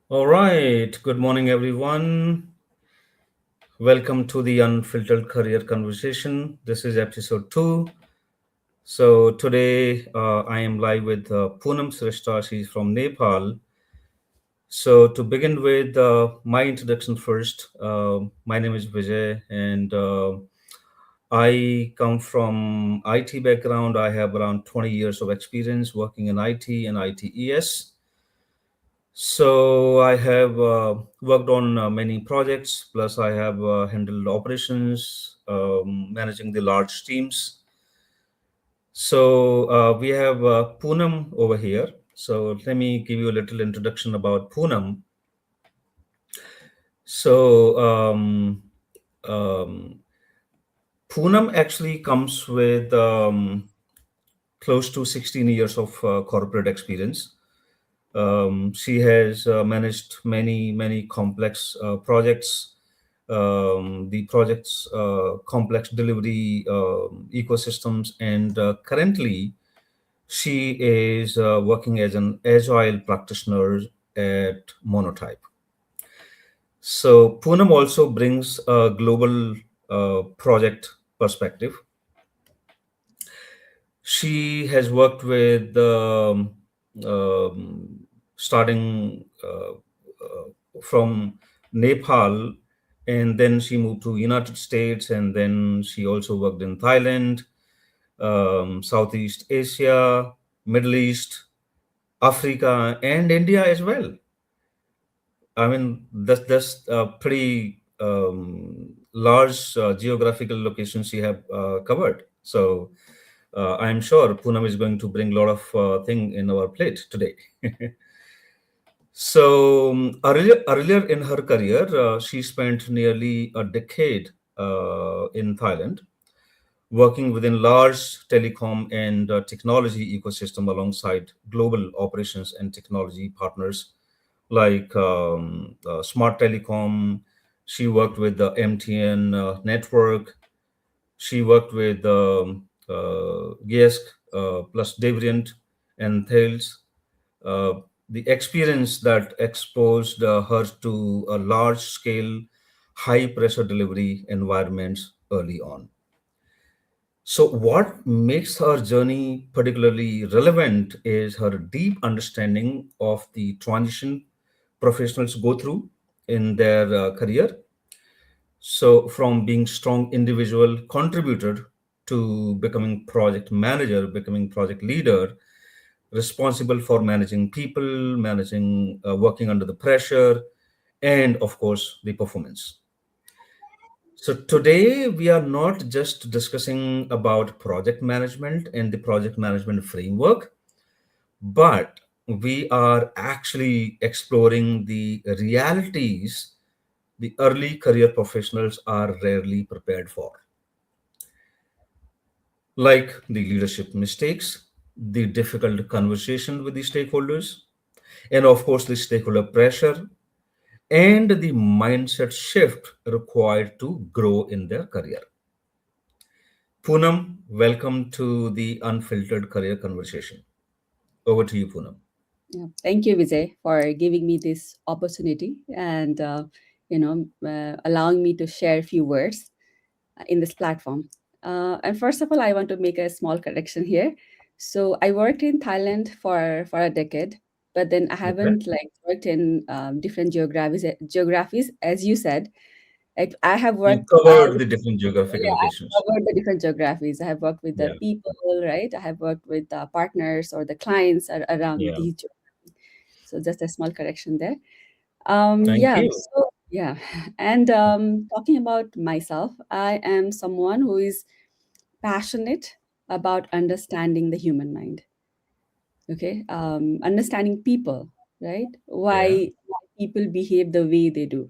All right. Good morning, everyone. Welcome to the Unfiltered Career Conversation. This is episode 2. So, today I am live with Poonam Shrestha. She's from Nepal. So, to begin with, my introduction first. My name is Vijay, and I come from IT background. I have around 20 years of experience working in IT and ITES. So I have worked on many projects, plus I have handled operations, managing the large teams. So we have Poonam over here. So let me give you a little introduction about Poonam. So um, Poonam actually comes with close to 16 years of corporate experience. She has managed many complex projects, the project's complex delivery ecosystems, and currently she is working as an agile practitioner at Monotype. So Poonam also brings a global project perspective. She has worked with starting from Nepal, and then she moved to United States, and then she also worked in Thailand, Southeast Asia, Middle East, Africa, and India as well. I mean, that's a pretty large geographical locations she have covered. So I'm sure Poonam is going to bring a lot of thing in our plate today. So earlier in her career, she spent nearly a decade in Thailand, working within large telecom and technology ecosystem alongside global operations and technology partners like Smart Telecom. She worked with the MTN network. She worked with GIESC plus Devrient and Thales. Uh, the experience that exposed her to a large scale, high pressure delivery environments early on. So, what makes her journey particularly relevant is her deep understanding of the transition professionals go through in their career. So, from being strong individual contributor to becoming project manager, becoming project leader, responsible for managing people, managing working under the pressure, and of course, the performance. So today we are not just discussing about project management and the project management framework, but we are actually exploring the realities the early career professionals are rarely prepared for, like the leadership mistakes, the difficult conversation with the stakeholders, and of course the stakeholder pressure and the mindset shift required to grow in their career. Poonam, welcome to the Unfiltered Career Conversation. Over to you, Poonam. Yeah. Thank you, Vijay, for giving me this opportunity and allowing me to share a few words in this platform. And first of all, I want to make a small correction here. So I worked in Thailand for a decade, but then I Okay. haven't like worked in different geographies, as you said. Like I have You worked covered with the different geographical yeah, I've locations. covered the different geographies. I have worked with the Yeah, people, right? I have worked with partners or the clients around yeah. these. So just a small correction there. Thank Yeah, you. so yeah. And talking about myself, I am someone who is passionate about understanding the human mind. Okay, understanding people, right? Yeah, Why people behave the way they do.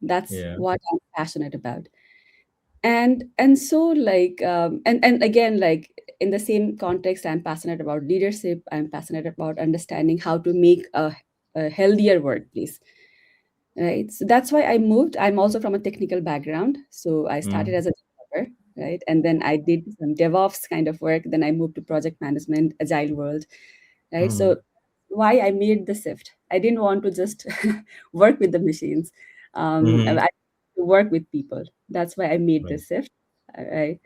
That's yeah. what I'm passionate about. And so like and again like in the same context, I'm passionate about leadership. I'm passionate about understanding how to make a healthier workplace, right? So that's why I moved. I'm also from a technical background, so I started Mm, as a developer, right? And then I did some DevOps kind of work, then I moved to project management, agile world, right? mm, So why I made the shift. I didn't want to just work with the machines. I Mm-hmm. to work with people. That's why I made Right. this shift. Right.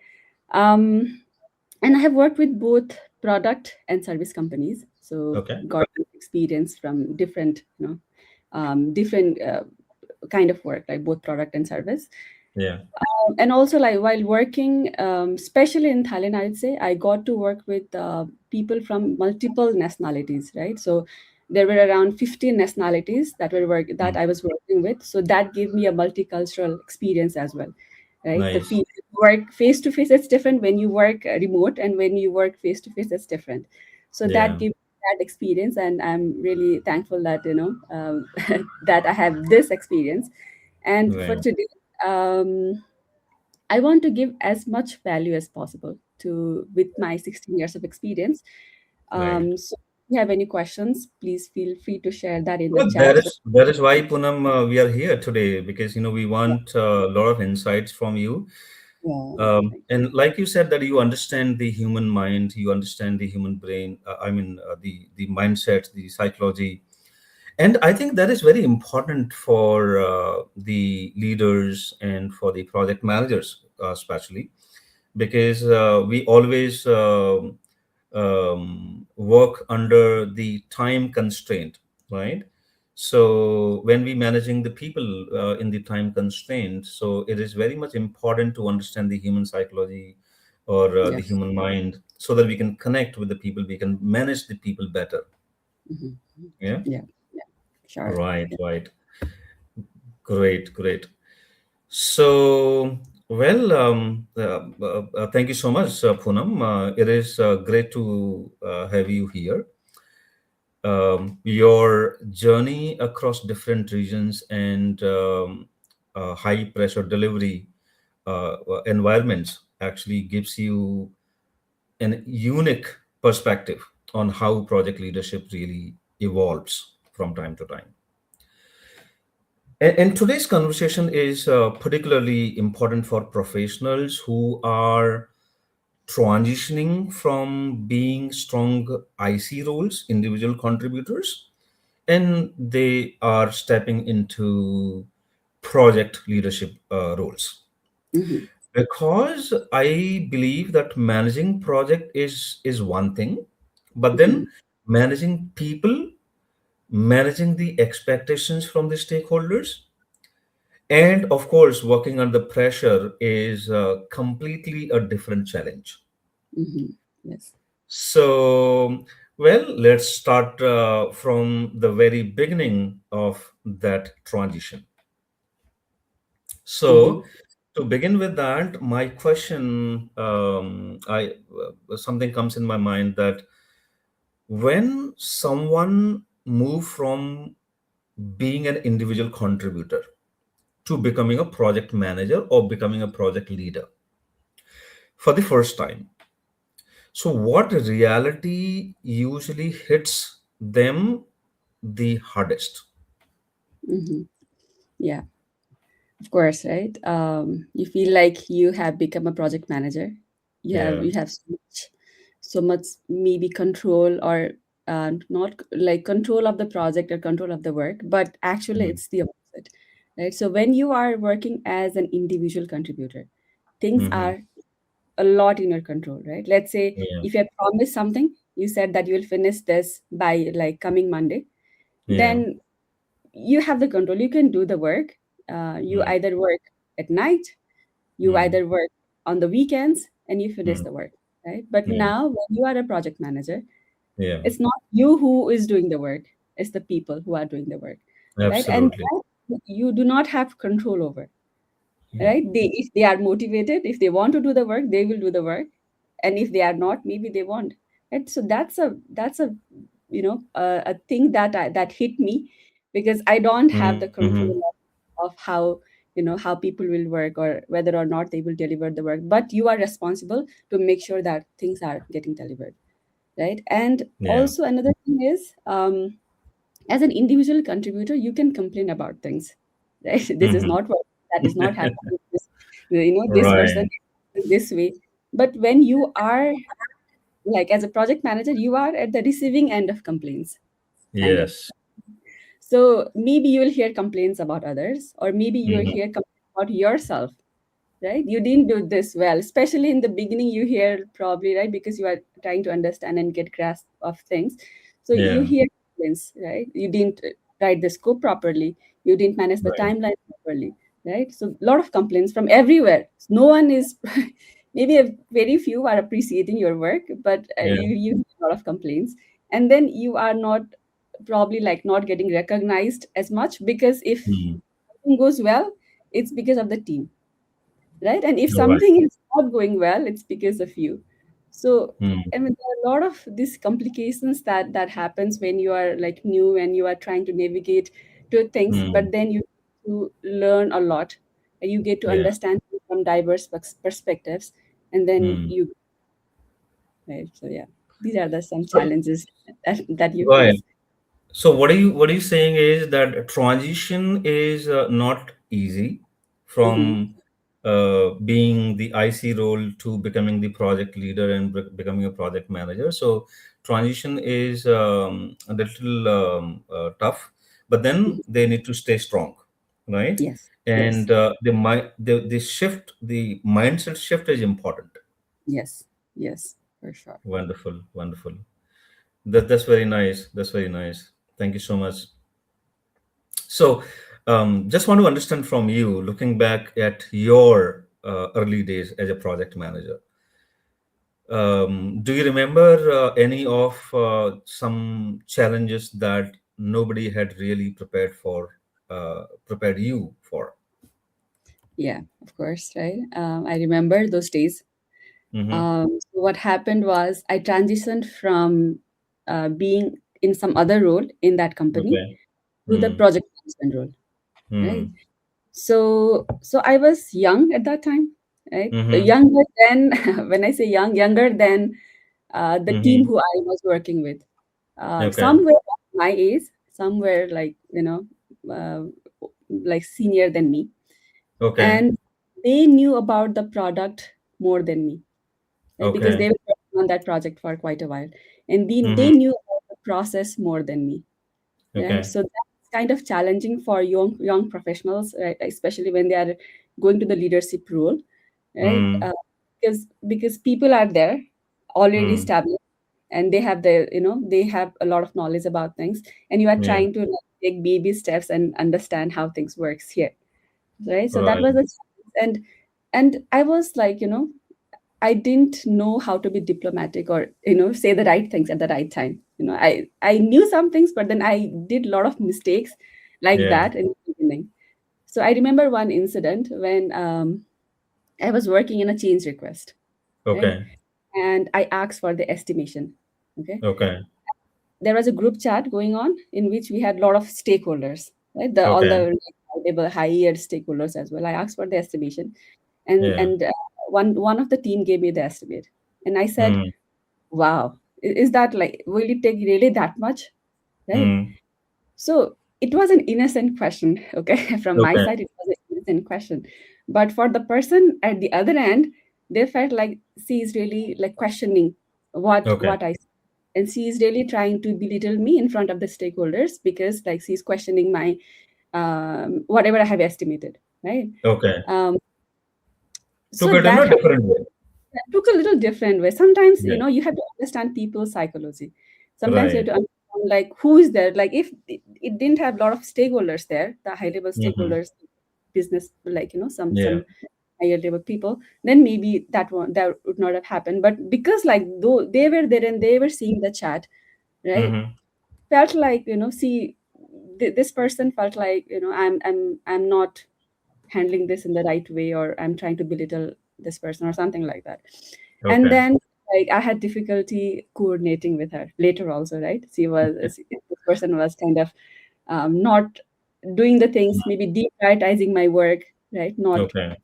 Um, and I have worked with both product and service companies. So Okay. got experience from different, different kind of work, like both product and service. Yeah. And also, like while working, especially in Thailand, I'd say I got to work with people from multiple nationalities, right? So there were around 15 nationalities that Mm. I was working with. So that gave me a multicultural experience as well, right? The Nice. work face to face, it's different when you work remote, and when you work face to face, it's different. So that Yeah. gave me that experience, and I'm really thankful that that I have this experience. And for Right. today, um, I want to give as much value as possible to with my 16 years of experience. Right. So if you have any questions, please feel free to share that in the Well, chat. So that is why Poonam, we are here today, because we want a lot of insights from you. yeah, And like you said, that you understand the human mind, you understand the human brain. The mindset, the psychology, and I think that is very important for the leaders and for the project managers, especially because we always work under the time constraint, right? So when we managing the people in the time constraint, so it is very much important to understand the human psychology or the yes, human mind, so that we can connect with the people, we can manage the people better. hmm, Yeah. yeah, yeah, sure. Right. Right. Great. Great. So, well, thank you so much, Poonam. It is great to have you here. Your journey across different regions and high pressure delivery environments actually gives you an unique perspective on how project leadership really evolves from time to time. And today's conversation is particularly important for professionals who are transitioning from being strong IC roles, individual contributors, and they are stepping into project leadership roles. Hmm, Because I believe that managing project is one thing, but hmm, then managing people, managing the expectations from the stakeholders, and of course, working under pressure is completely a different challenge. hmm, yes. So, well, let's start from the very beginning of that transition. Hmm, So, to begin with that, my question, I something comes in my mind that when someone move from being an individual contributor to becoming a project manager or becoming a project leader for the first time, so what reality usually hits them the hardest? hmm, yeah, of course, right? You feel like you have become a project manager. Yeah. You have so much maybe control, or not like control of the project or control of the work, but actually Mm-hmm. it's the opposite, right? So when you are working as an individual contributor, things Mm-hmm. are a lot in your control, right? Let's say Yeah. if you have promised something, you said that you will finish this by like coming Monday, Yeah. then you have the control. You can do the work. You Mm-hmm. either work at night, you Mm-hmm. either work on the weekends, and you finish Mm-hmm. the work, right? But Yeah. now when you are a project manager, Yeah. it's not you who is doing the work, it's the people who are doing the work, right? And Absolutely. that you do not have control over, Yeah. right? They, if they are motivated, if they want to do the work, they will do the work, and if they are not, maybe they won't, right? So that's a a thing that hit me, because I don't have the Mm-hmm. control of how how people will work, or whether or not they will deliver the work, but you are responsible to make sure that things are getting delivered, right? And Yeah. also another thing is, as an individual contributor, you can complain about things, right? This is Mm-hmm. not what that is not happening, this, this person Right. this way. But when you are like as a project manager, you are at the receiving end of complaints, kind of. Yes. So maybe you will hear complaints about others, or maybe you will Hmm. hear complaints about yourself, right? You didn't do this well, especially in the beginning. You hear probably, right, because you are trying to understand and get grasp of things. So you Yeah. hear complaints, right? You didn't write the scope properly. You didn't manage the Right. timeline properly, right? So a lot of complaints from everywhere. No one is maybe a very few are appreciating your work, but Yeah. you hear a lot of complaints, and then you are not probably like not getting recognized as much, because if Mm. something goes well, it's because of the team, right? And if Right. something is not going well, it's because of you. So Mm. I mean, there are a lot of these complications that happens when you are like new and you are trying to navigate to things, Mm. but then you to learn a lot, and you get to Yeah. understand from diverse perspectives, and then Mm. you, right? So yeah, these are the some So, challenges that you right. face. So what are you saying is that transition is not easy Hmm. from being the IC role to becoming the project leader and becoming a project manager. So transition is a little tough, but then they need to stay strong, right? Yes, yes, And the shift, the mindset shift is important. yes, yes, for sure. Wonderful, wonderful. That's very nice. That's very nice. Thank you so much. So, just want to understand from you, looking back at your early days as a project manager, do you remember any of some challenges that nobody had really prepared you for? Yeah, of course, right? I remember those days. Mm-hmm. So what happened was I transitioned from being in some other role in that company Okay. to the Mm. project management role, right? Mm. So I was young at that time, right? Mm-hmm. Younger than when I say young, younger than the team Mm-hmm. who I was working with. Okay. Some were my age, some were like uh, like senior than me, Okay. and they knew about the product more than me, right? Because Okay. they were working on that project for quite a while, and they Mm-hmm. knew about the process more than me, right? Okay. So that's kind of challenging for young professionals, right? Especially when they are going to the leadership role, right? Mm. Because people are there already Mm. established, and they have the they have a lot of knowledge about things, and you are Yeah. trying to like, take baby steps and understand how things works here, right? So that Right. was a challenge. And I was like, I didn't know how to be diplomatic or say the right things at the right time. I knew some things, but then I did a lot of mistakes like Yeah. that in the beginning. So I remember one incident when I was working in a change request, right? Okay. And I asked for the estimation. Okay, Okay. there was a group chat going on in which we had a lot of stakeholders, right? The all Okay. the like, higher stakeholders as well. I asked for the estimation, and Yeah. and one of the team gave me the estimate, and I said, Mm. wow, is that like, will it take really that much, right? Mm. So it was an innocent question, okay? From my Okay. side, it was an innocent question. But for the person at the other end, they felt like she is really like questioning Okay. what I said. And she is really trying to belittle me in front of the stakeholders because like she's questioning my whatever I have estimated, right? Okay. Um, Took so it in that a different way. took a little different way. Sometimes, Yeah. you have to understand people's psychology. Sometimes you have Right. to understand like who is there. Like if it didn't have a lot of stakeholders there, the high level Mm-hmm. stakeholders, business, like Yeah. some higher level people, then maybe that would not have happened. But because like though they were there and they were seeing the chat, right? Mm-hmm. Felt like see this person felt like I'm not handling this in the right way, or I'm trying to belittle this person or something like that. And Okay. then like I had difficulty coordinating with her later also, right? This person was kind of not doing the things, maybe deprioritizing my work, right? Not Okay.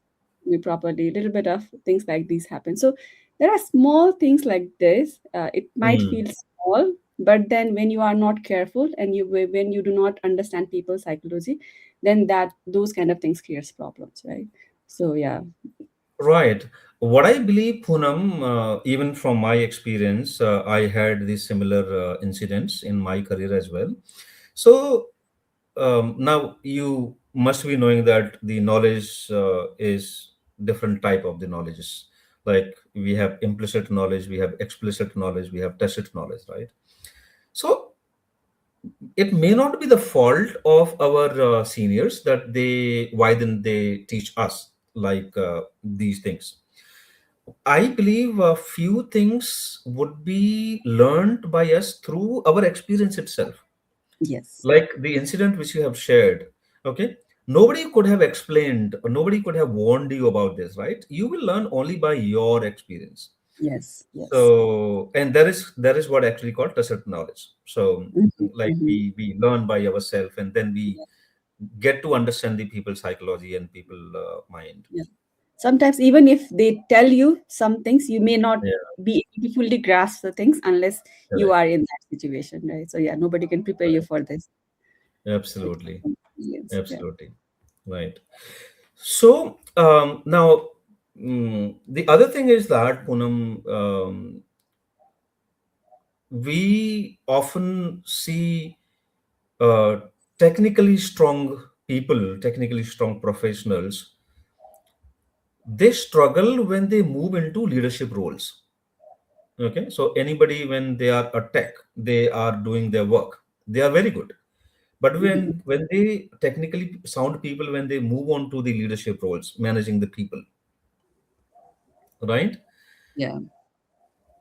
me properly. A little bit of things like these happen. So there are small things like this. It might Mm. feel small, but then when you are not careful and when you do not understand people's psychology, then that those kind of things creates problems, right? So yeah. Right. What I believe, Poonam, even from my experience, I had these similar incidents in my career as well. So now you must be knowing that the knowledge is different type of the knowledges. Like we have implicit knowledge, we have explicit knowledge, we have tacit knowledge, right? So it may not be the fault of our seniors that they why didn't they teach us like these things. I believe a few things would be learned by us through our experience itself. Yes. Like the incident which you have shared, okay? Nobody could have explained or nobody could have warned you about this, right? You will learn only by your experience. Yes. Yes. So, and that is what actually called tacit knowledge. So, Mhm, like mhm. we learn by ourselves, and then we Yeah, get to understand the people's psychology and people mind. yeah. Sometimes even if they tell you some things, you may not Yeah, be able to fully grasp the things unless you correct. are in that situation, right? So yeah, nobody can prepare you Right. for this. It comes Absolutely. from experience. Yeah. Absolutely. Right. So now, the other thing is that, Poonam, we often see uh, technically strong people, technically strong professionals, they struggle when they move into leadership roles. Okay, so anybody when they are a tech, they are doing their work, they are very good. But Mhm. when they technically sound people, when they move on to the leadership roles, managing the people, right? Yeah.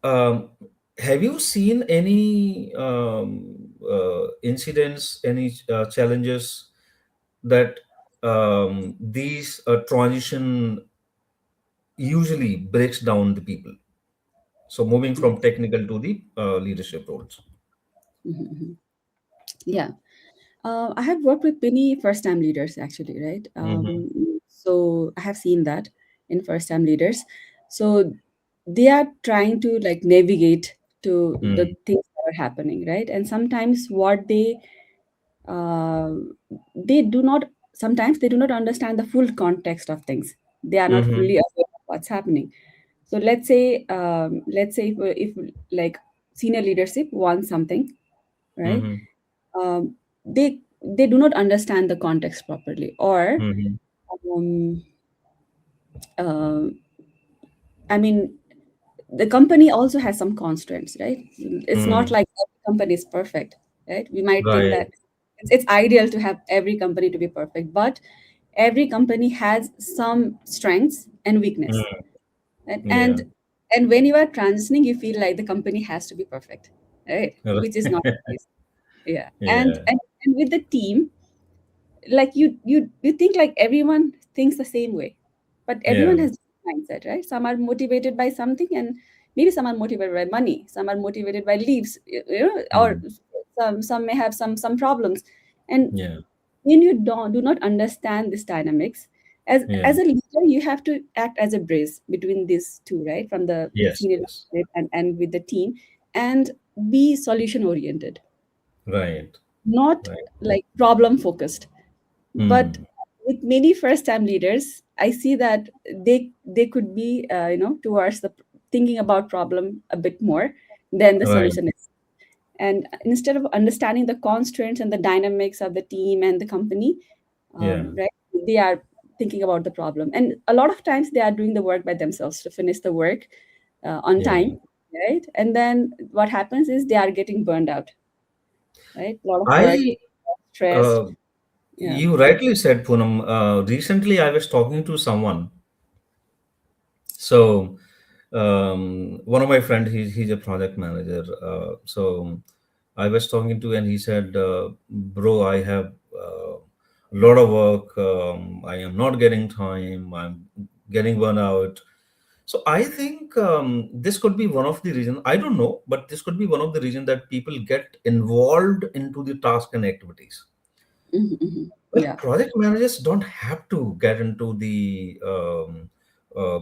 Um, have you seen any incidents, any challenges that these transition usually breaks down the people? So moving from Yes. technical to the leadership roles. Mhm, mhm. Yeah. I have worked with many first-time leaders actually, right? Mm-hmm. So I have seen that in first-time leaders. So they are trying to like navigate to the Mm-hmm. things that are happening, right? And sometimes what uh, they do not sometimes they do not understand the full context of things. They are not Mm-hmm. fully aware of what's happening. So let's say if like senior leadership wants something, right? Mm-hmm. They do not understand the context properly, or Mm-hmm. um, uh, I mean, the company also has some constraints, right? It's not Mm-hmm. like every company is perfect, right? We might think Right. that it's ideal to have every company to be perfect, but every company has some strengths and weakness, Mm. right? Yeah. And when you are transitioning, you feel like the company has to be perfect, right? Which is not the case. Yeah, Yeah. and with the team, like you think like everyone thinks the same way, but Yeah. everyone has different mindset, right? Some are motivated by something, and maybe some are motivated by money, some are motivated by leaves, or Mm. some may have some problems. And Yeah. when you do not understand these dynamics, Yeah. as a leader, you have to act as a bridge between these two, right? From the Yes. senior Yes. leadership and with the team, and be solution oriented, Right. not Right. like problem focused. But Mm. with many first time leaders, I see that they could be towards the thinking about problem a bit more than the Right. solution is. And instead of understanding the constraints and the dynamics of the team and the company, Yeah. right, they are thinking about the problem, and a lot of times they are doing the work by themselves to finish the work on Yeah. time, right? And then what happens is they are getting burned out, right? A lot of work, I stressed. uh, Yeah. you rightly said, Poonam. Recently, I was talking to someone. So, one of my friend, he's a project manager. So, I was talking to, and he said, "Bro, I have a lot of work. I am not getting time. I'm getting burnout." So, I think this could be one of the reasons. I don't know, but this could be one of the reasons that people get involved into the task and activities. Mhm, mhm. Well, Yeah. project managers don't have to get into the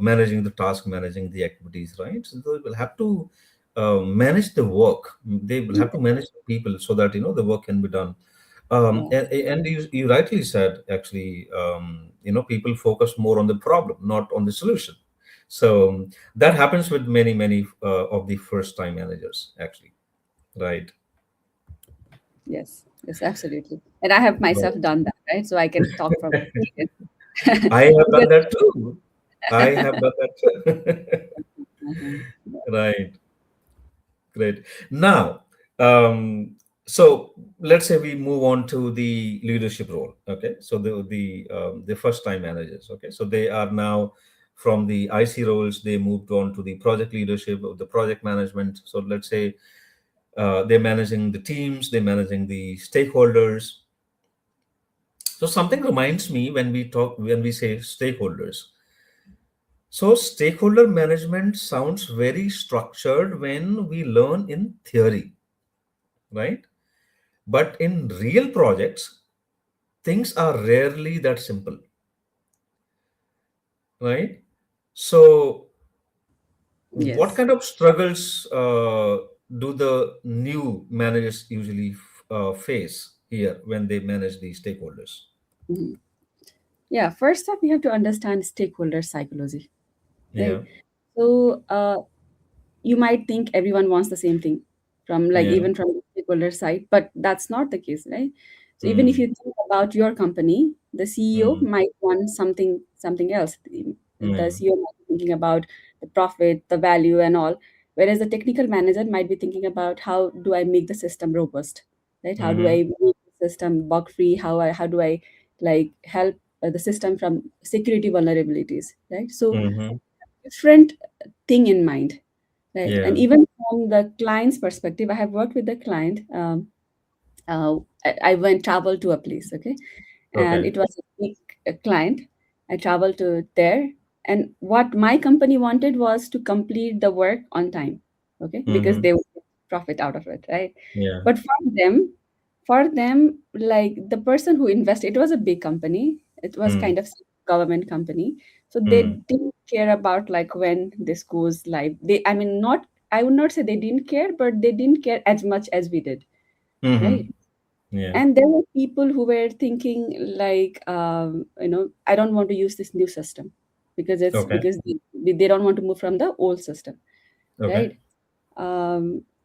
managing the task, managing the activities, right? So they will have to manage the work. They will have to manage the people so that the work can be done. Yeah. And you rightly said, actually, people focus more on the problem, not on the solution. So that happens with many of the first time managers, actually, right? Yes, yes, absolutely. And I have myself Right. done that, right? So I can talk from I experience. have done Because that too. I have done that too. Mhm. Right. Great. Now, um, so let's say we move on to the leadership role. Okay. So the first time managers. Okay. So they are now from the IC roles, they moved on to the project leadership of the project management. So let's say they're managing the teams, they're managing the stakeholders. So something reminds me when we say stakeholders. So stakeholder management sounds very structured when we learn in theory, right? But in real projects, things are rarely that simple, right? So what Yes. kind of struggles do the new managers usually face here when they manage the stakeholders? Mhm. Yeah, first up, we have to understand stakeholder psychology, right? Yeah. So, you might think everyone wants the same thing from like Yeah. even from the stakeholder side, but that's not the case, right? So even if Mm, you think about your company, the CEO mm, might want something else. The mm, CEO might be thinking about the profit, the value, and all, whereas the technical manager might be thinking about how do I make the system robust, right? How do mm-hmm, I make the system bug free? How do I like help the system from security vulnerabilities, right? So mm-hmm. different thing in mind, right? And Yeah. even from the client's perspective, I have worked with the client. uh, I went travel to a place, okay, and Okay. it was a big client. I traveled to there, and what my company wanted was to complete the work on time, okay, because Mm-hmm. they would get profit out of it, right? Yeah. But for them, like the person who invested, it was a big company. It was Mm, kind of government company, so they mm, didn't care about like when this goes live. I mean, not, I would not say they didn't care, but they didn't care as much as we did, right? mm-hmm. Yeah. And there were people who were thinking like, I don't want to use this new system because it's Okay. because they don't want to move from the old system, Okay. right?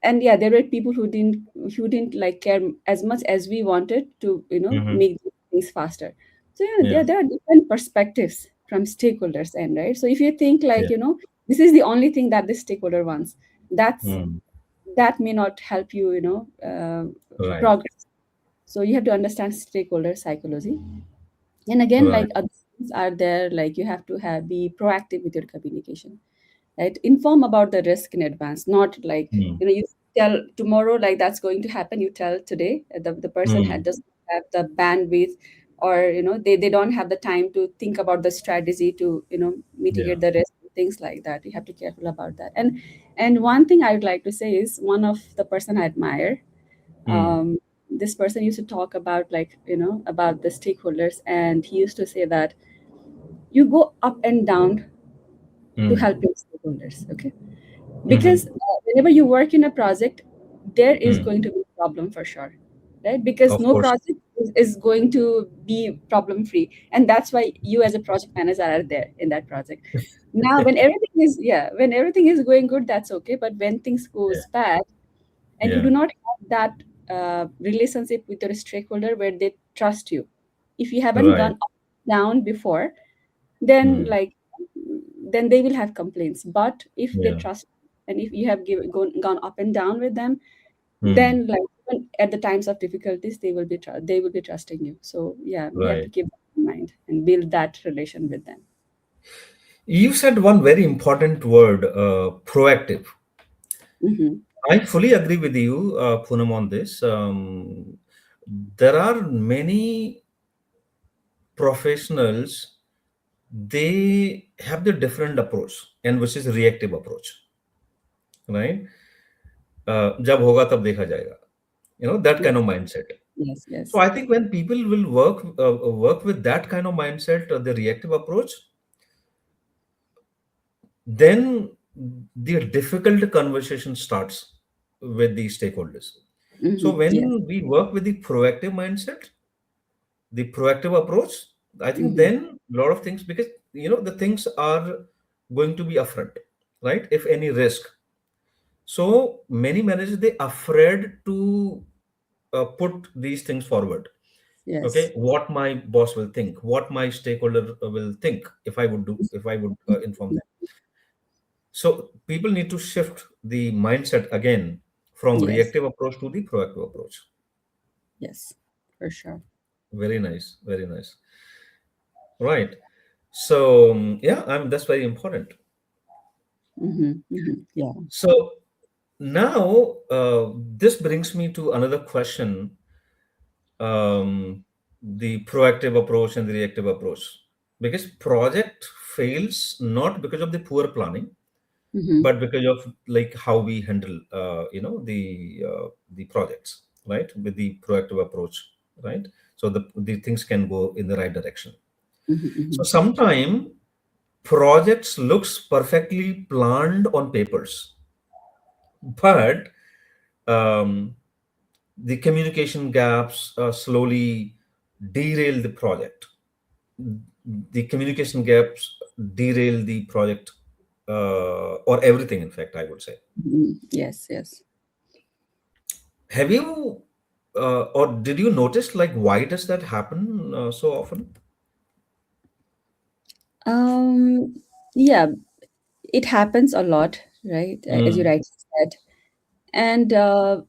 And yeah, there were people who didn't like care as much as we wanted to Mm-hmm. make these things faster. So yeah, Yeah. there are different perspectives from stakeholders end, right? So if you think Yeah. like, this is the only thing that this stakeholder wants, that's Mm. that may not help you, Right. progress. So you have to understand stakeholder psychology. And again, Right. like other things are there, like you have to be proactive with your communication, right? Inform about the risk in advance, not like, Mm. you tell tomorrow like that's going to happen. You tell today. The person Mm. doesn't have the bandwidth, or they don't have the time to think about the strategy to Yeah. mitigate the risk, things like that. You have to be careful about that. And one thing I would like to say is, one of the person I admire, Mm. this person used to talk about like, about the stakeholders, and he used to say that you go up and down to Mm. help your stakeholders, okay? Because Mm-hmm. whenever you work in a project, there is Mm. going to be a problem for sure, right? Because Of no course. project is going to be problem free, and that's why you as a project manager are there in that project. Now when everything is going good, that's okay, but when things Yeah. goes bad and you Yeah. do not have that relationship with your stakeholder where they trust you, if you haven't gone Right. up down before, then Mm. like, then they will have complaints. But if they Yeah. trust, and if you have gone up and down with them, Mm. then like even at the times of difficulties, they will be trusting you. So yeah, we have to Right. keep that in mind and build that relation with them. You said one very important word, proactive. Hmm. I fully agree with you, Poonam, on this. There are many professionals, they have the different approach, and which is reactive approach, right? जब होगा तब देखा जाएगा, that Yes, kind of mindset. yes, So yes. I think when people will work with that kind of mindset, the reactive approach, then the difficult conversation starts with the stakeholders. So Hmm. Yes. when we work with the proactive mindset, the proactive approach, I think Hmm. then a lot of things, because the things are going to be upfront, right? If any risk. So many managers, they afraid to put these things forward. Yes. Okay, what my boss will think, what my stakeholder will think if I would do, if I would inform them. So people need to shift the mindset again from Yes. reactive approach to the proactive approach. Yes. For sure. Very nice, very nice. Right. So yeah, that's very important. Yeah. So now this brings me to another question: um, the proactive approach and the reactive approach. Because project fails not because of the poor planning, Mm-hmm. but because of like how we handle the projects, right, with the proactive approach, right? So the things can go in the right direction. So Mm-hmm. sometime projects looks perfectly planned on papers, but um, the communication gaps slowly derail the project. The communication gaps derail the project, or everything, in fact, I would say. Yes. Yes. Have you or did you notice like why does that happen so often? Um. Yeah. It happens a lot, right? As you Mm, rightly said, and a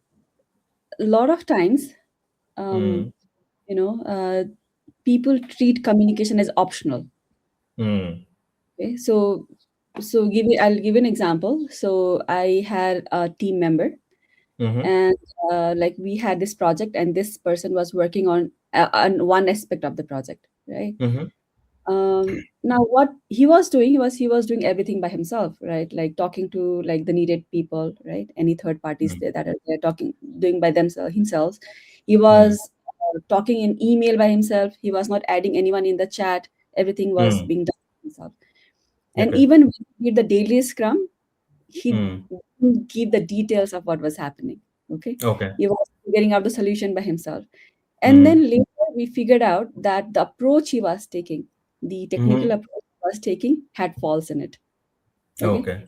lot of times, um, mm, you know, people treat communication as optional. mm, Okay, so I'll give you an example. So I had a team member, mm-hmm, and like we had this project, and this person was working on one aspect of the project, right? mm-hmm, Now what he was doing, he was doing everything by himself, right? Like talking to like the needed people, right? Any third parties mm, there that are there talking, doing by themselves himself. He mm, was talking in email by himself. He was not adding anyone in the chat. Everything was mm. being done by himself. And Okay. even when he did the daily scrum, he Mm, didn't give the details of what was happening. Okay, okay. he was figuring out the solution by himself. And Mm, then later we figured out that the approach he was taking, the technical mm-hmm. approach he was taking, had faults in it. Okay. Okay.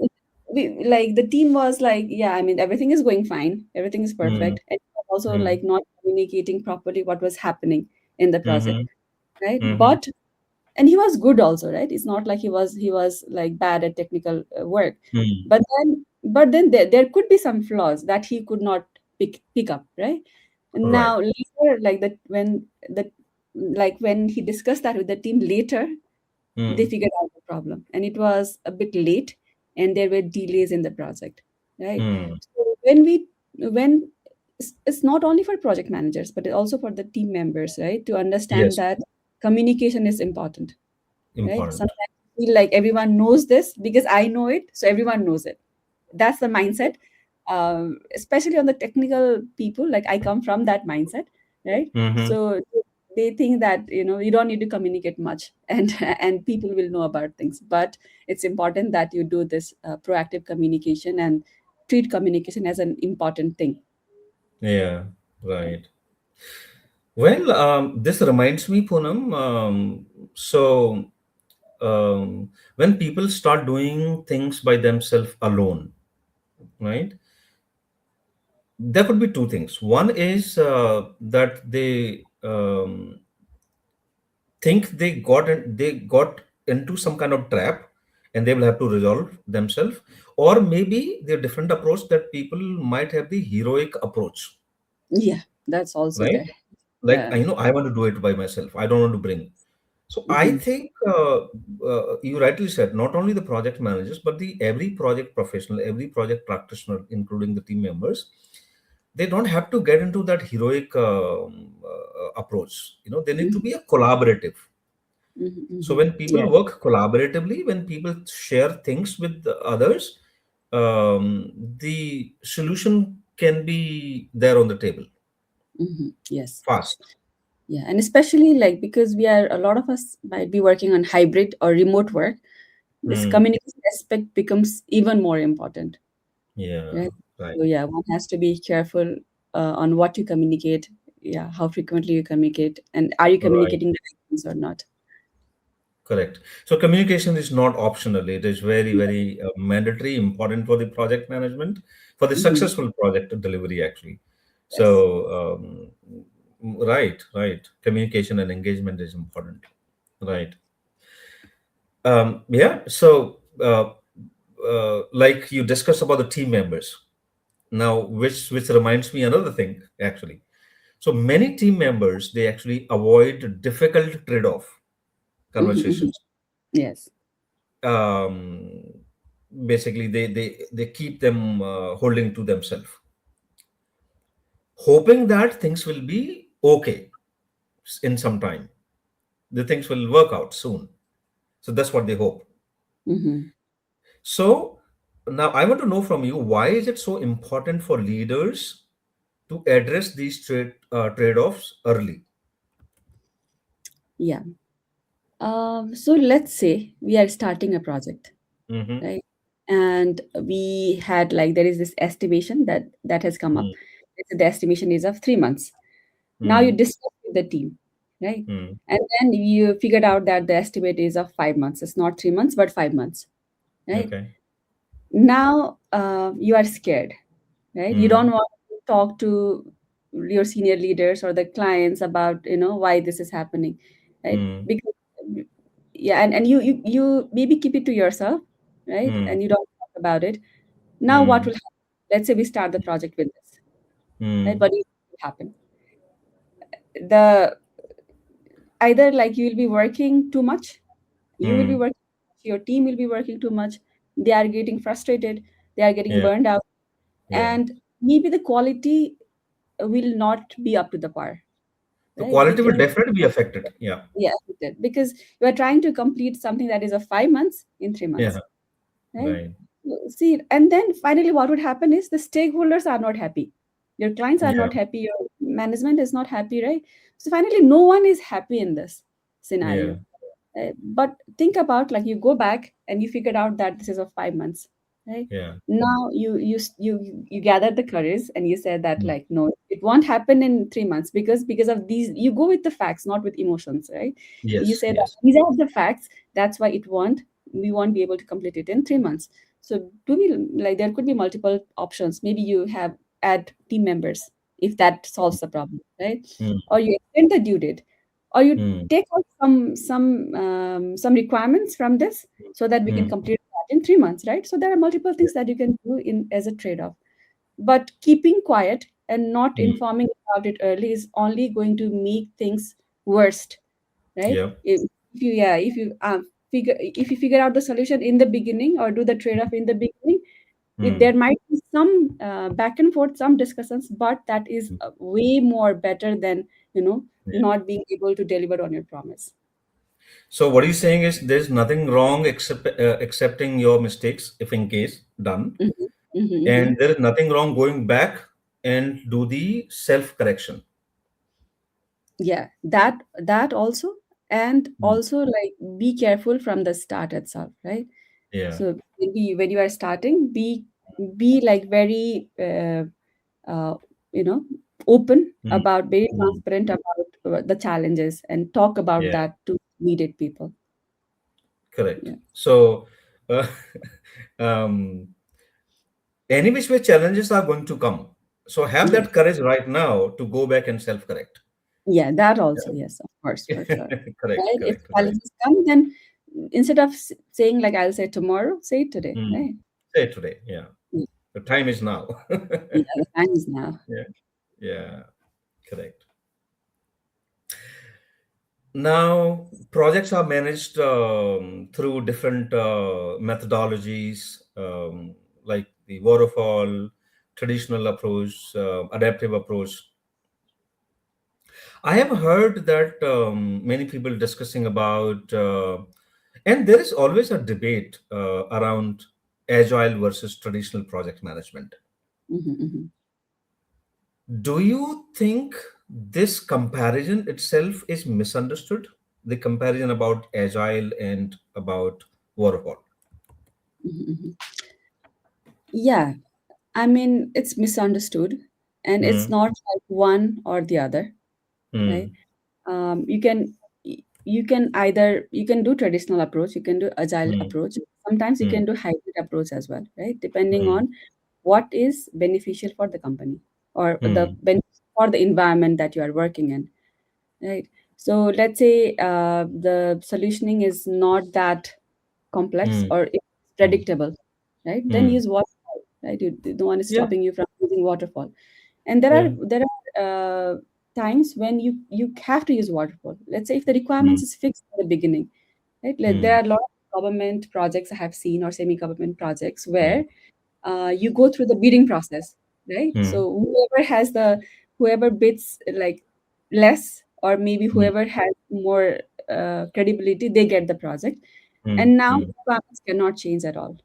Like the team was like, yeah, I mean, everything is going fine, everything is Mm, perfect. And also mm, like not communicating properly what was happening in the project, mm-hmm, right? mm-hmm. But and he was good also, right? It's not like he was like bad at technical work, Mm. but then there could be some flaws that he could not pick up, right? Right. Now later, like that when the like when he discussed that with the team later, they Mm, figured out the problem, and it was a bit late, and there were delays in the project, right? mm. So when it's not only for project managers but also for the team members, right, to understand Yes. that communication is important, right? Important. Sometimes I feel like everyone knows this because I know it, so everyone knows it. That's the mindset, especially on the technical people. Like I come from that mindset, right? Mm-hmm. So they think that you don't need to communicate much, and and people will know about things. But it's important that you do this proactive communication and treat communication as an important thing. Yeah. Right. Well, this reminds me, Poonam. So, when people start doing things by themselves alone, right? There could be two things. One is that they think they got into some kind of trap, and they will have to resolve themselves. Or maybe the different approach that people might have the heroic approach, Yeah, that's also right? there. Like Yeah. I want to do it by myself. I don't want to bring. So I Hmm. think you rightly said not only the project managers but the every project professional, every project practitioner, including the team members, they don't have to get into that heroic approach. They need to Hmm. be a collaborative. So Hmm. when people Yeah. work collaboratively, when people share things with the others, the solution can be there on the table Yes. fast. Yeah, and especially like because we are a lot of us might be working on hybrid or remote work, this Mm, communication aspect becomes even more important, yeah, right? right. So yeah, one has to be careful on what you communicate, yeah, how frequently you communicate, and are you Right. communicating the right things or not? Correct. So communication is not optional. It is very, very mandatory, important for the project management, for the Hmm. successful project delivery, actually. Yes. So, right, right. Communication and engagement is important. Right. Yeah. So, like you discussed about the team members now, which reminds me another thing, actually. So many team members, they actually avoid difficult trade-off Hmm. Hmm. conversations. Yes. um, Basically they keep them holding to themselves, hoping that things will be okay in some time, the things will work out soon. So that's what they hope. Hmm. So now I want to know from you, why is it so important for leaders to address these trade-offs early? Yeah. So let's say we are starting a project, Mm-hmm. right? And we had like there is this estimation that has come up. Let's say the estimation is of 3 months. Now you Mm-hmm. discuss with the team, right? Mm-hmm. And then you figured out that the estimate is of 5 months. It's not 3 months, but 5 months, right? Okay. Now you are scared, right? You don't Mm-hmm. want to talk to your senior leaders or the clients about why this is happening, right? Mm-hmm. Because yeah, and you maybe keep it to yourself, right? And you don't talk about it. Now what Mm-hmm. will happen? Let's say we start the project with this, right? Mm-hmm. What will happen? The Either like you will be working too much, you will be Mm-hmm. working, your team will be working too much, they are getting frustrated, they are getting Yeah. burned out, Yeah. and maybe the quality will not be up to the par, The right? quality will Because definitely be affected. Yeah. yeah, because you are trying to complete something that is of 5 months in three Yeah. months right? Right. See, and then finally, what would happen is the stakeholders are not happy. Your clients are Yeah. not happy. Your management is not happy, right? So finally, no one is happy in this Yeah. scenario. But think about like you go back and you figured out that this is of 5 months, right? Yeah. Now you gather the courage and you said that Mm. like no, it won't happen in 3 months because of these. You go with the facts, not with emotions, right? You Yes. say that Yes. these are the facts. That's why it won't. We won't be able to complete it in 3 months. So do me like there could be multiple options. Maybe you have add team members if that solves the problem, right? Mm. Or you extend the due date, or you Mm. take out some requirements from this so that we can Mm. complete that in 3 months, right? So there are multiple Yeah. things that you can do in as a trade-off. But keeping quiet and not Mm. informing about it early is only going to make things worst, right? Yeah. If you yeah, if you figure out the solution in the beginning or do the trade-off in the beginning, there Mm. might be some back and forth, some discussions, but that is way more better than Yeah. not being able to deliver on your promise. So what he's saying is there's nothing wrong except accepting your mistakes if in case done, Mhm, mhm, and mhm. there is nothing wrong going back and do the self correction. Yeah, that also, and Mm. also like be careful from the start itself, right? Yeah. So maybe when you are starting, be like very uh, you know open Mm. about, very Mm. transparent about the challenges and talk about Yeah. that to needed people. Correct. Yeah. So, uh, um, any which way challenges are going to come. So have Yeah. that courage right now to go back and self correct. Yeah, that also, yes, of course, for sure. Correct, Right? If correct, right. challenges come, then instead of saying like I'll say tomorrow, say it today, Mm. right? Say today, yeah. Yeah, The time is now. yeah, the time is now. Yeah, yeah, correct. Now, projects are managed through different methodologies, like the waterfall, traditional approach, adaptive approach. I have heard that many people discussing about, and there is always a debate around agile versus traditional project management. Hmm. Hmm. Do you think this comparison itself is misunderstood? The comparison about agile and about waterfall. Hmm. Yeah, I mean, it's misunderstood, and it's Hmm. not like one or the other, right? Hmm. You can you can either you can do traditional approach, you can do agile mm, approach. Sometimes you mm, can do hybrid approach as well, right? Depending mm, on what is beneficial for the company or the mm, for the environment that you are working in, right? So let's say the solutioning is not that complex mm, or it's mm, predictable, right? Then mm. use waterfall, right? No one is Yeah, stopping you from using waterfall. And yeah. there are times when you have to use waterfall. Let's say if the Mm, requirements is fixed at the beginning, right? Like, there mm, are a lot of government projects I have seen or semi-government projects mm, where you go through the bidding process, right? mm, So whoever bids like less, or maybe mm, whoever has more credibility, they get the project. mm, And now mm, requirements cannot change at all,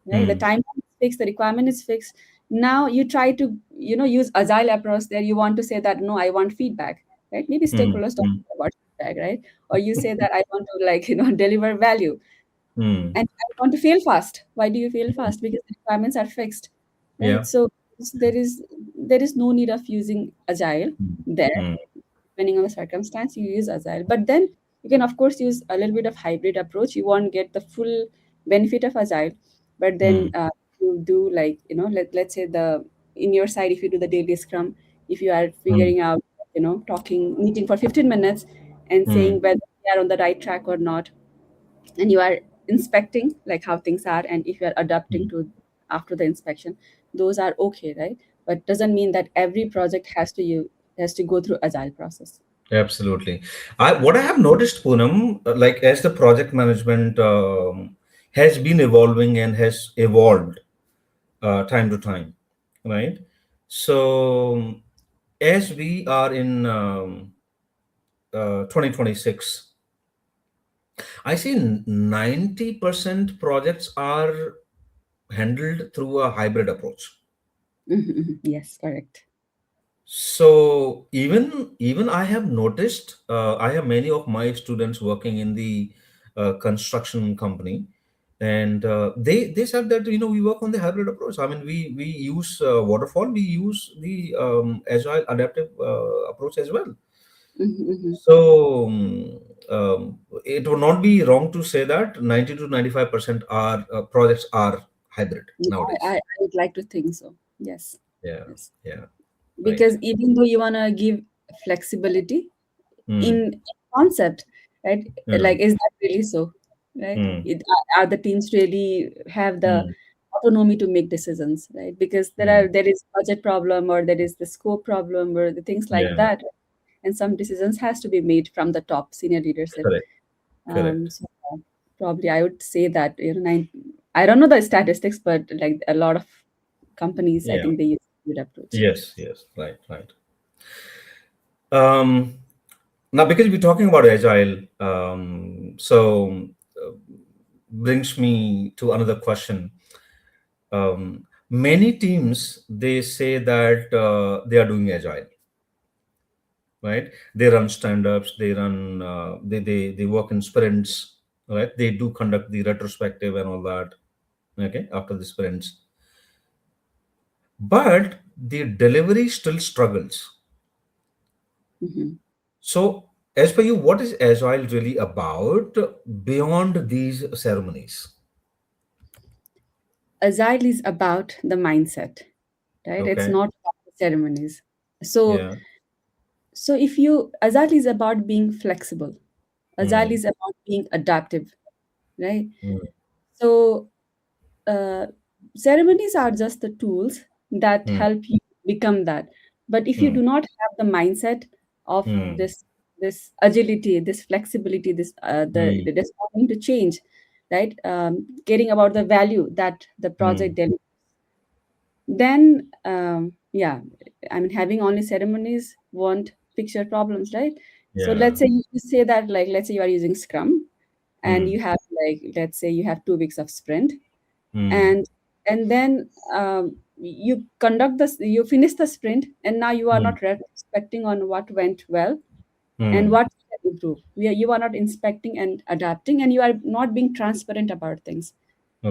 right? The mm, time is fixed, the requirement is fixed. Now you try to use agile approach. There you want to say that no, I want feedback, right? Maybe mm, stakeholders don't mm, care about feedback, right? Or you say that I want to deliver value, mm, and I want to fail fast. Why do you fail mm. fast? Because the requirements are fixed, right? Yeah. So there is no need of using agile Mm, there. mm, Depending on the circumstance, you use agile, but then you can of course use a little bit of hybrid approach. You won't get the full benefit of agile, but then mm, you do, like, let's say the in your side, if you do the daily scrum, if you are mm, figuring out, talking meeting for 15 minutes and saying mm, whether we are on the right track or not, and you are inspecting like how things are, and if you are adapting mm. to after the inspection, those are okay, right? But doesn't mean that every project has to go through agile process. Absolutely. What I have noticed, Poonam, like as the project management has been evolving and has evolved time to time, right? So as we are in 2026, I see 90% projects are handled through a hybrid approach. Yes, correct. So even I have noticed, I have many of my students working in the construction company, and they said that we work on the hybrid approach. I mean, we use waterfall, we use the agile adaptive approach as well. Mhm. So it would not be wrong to say that 90 to 95% are projects are hybrid Yeah, nowadays. I would like to think so. Yes, Yeah, yes. yeah, right. Because even though you wanna give flexibility Hmm. in concept, right? Hmm. Like, is that really so, right? Hmm. Are the teams really have the Hmm. autonomy to make decisions, right? Because Hmm. there is budget problem, or there is the scope problem, or the things like Yeah, that, and some decisions has to be made from the top senior leadership. correct, correct. So probably I would say that I don't know the statistics, but like a lot of companies, I Yeah. think they use good approach. Yes, yes, right, right. Um, Now, because we're talking about agile, uh, brings me to another question. Many teams they say that they are doing agile, right? They run stand-ups, they run, they work in sprints, right? They do conduct the retrospective and all that, okay, after the sprints. But the delivery still struggles. Mhm. So, as per you, what is Agile really about beyond these ceremonies? Agile is about the mindset, right? It's Okay. not about the ceremonies. So, Yeah. if you Agile is about being flexible. Agile Mm, is about being adaptive, right? mm, So, uh, ceremonies are just the tools that mm, help you become that. But if you mm, do not have the mindset of mm, this agility, this flexibility, mm, the responding to change, right? Caring about the value that the project mm. delivers, then yeah, I mean, having only ceremonies won't fix your problems, right? So Yeah. let's say you say that, like, let's say you are using Scrum, and Mm, you have, like, let's say you have 2 weeks of sprint, mm, and then you finish the sprint, and now you are mm, not expecting on what went well and mm. what you can improve. You are not inspecting and adapting, and you are not being transparent about things,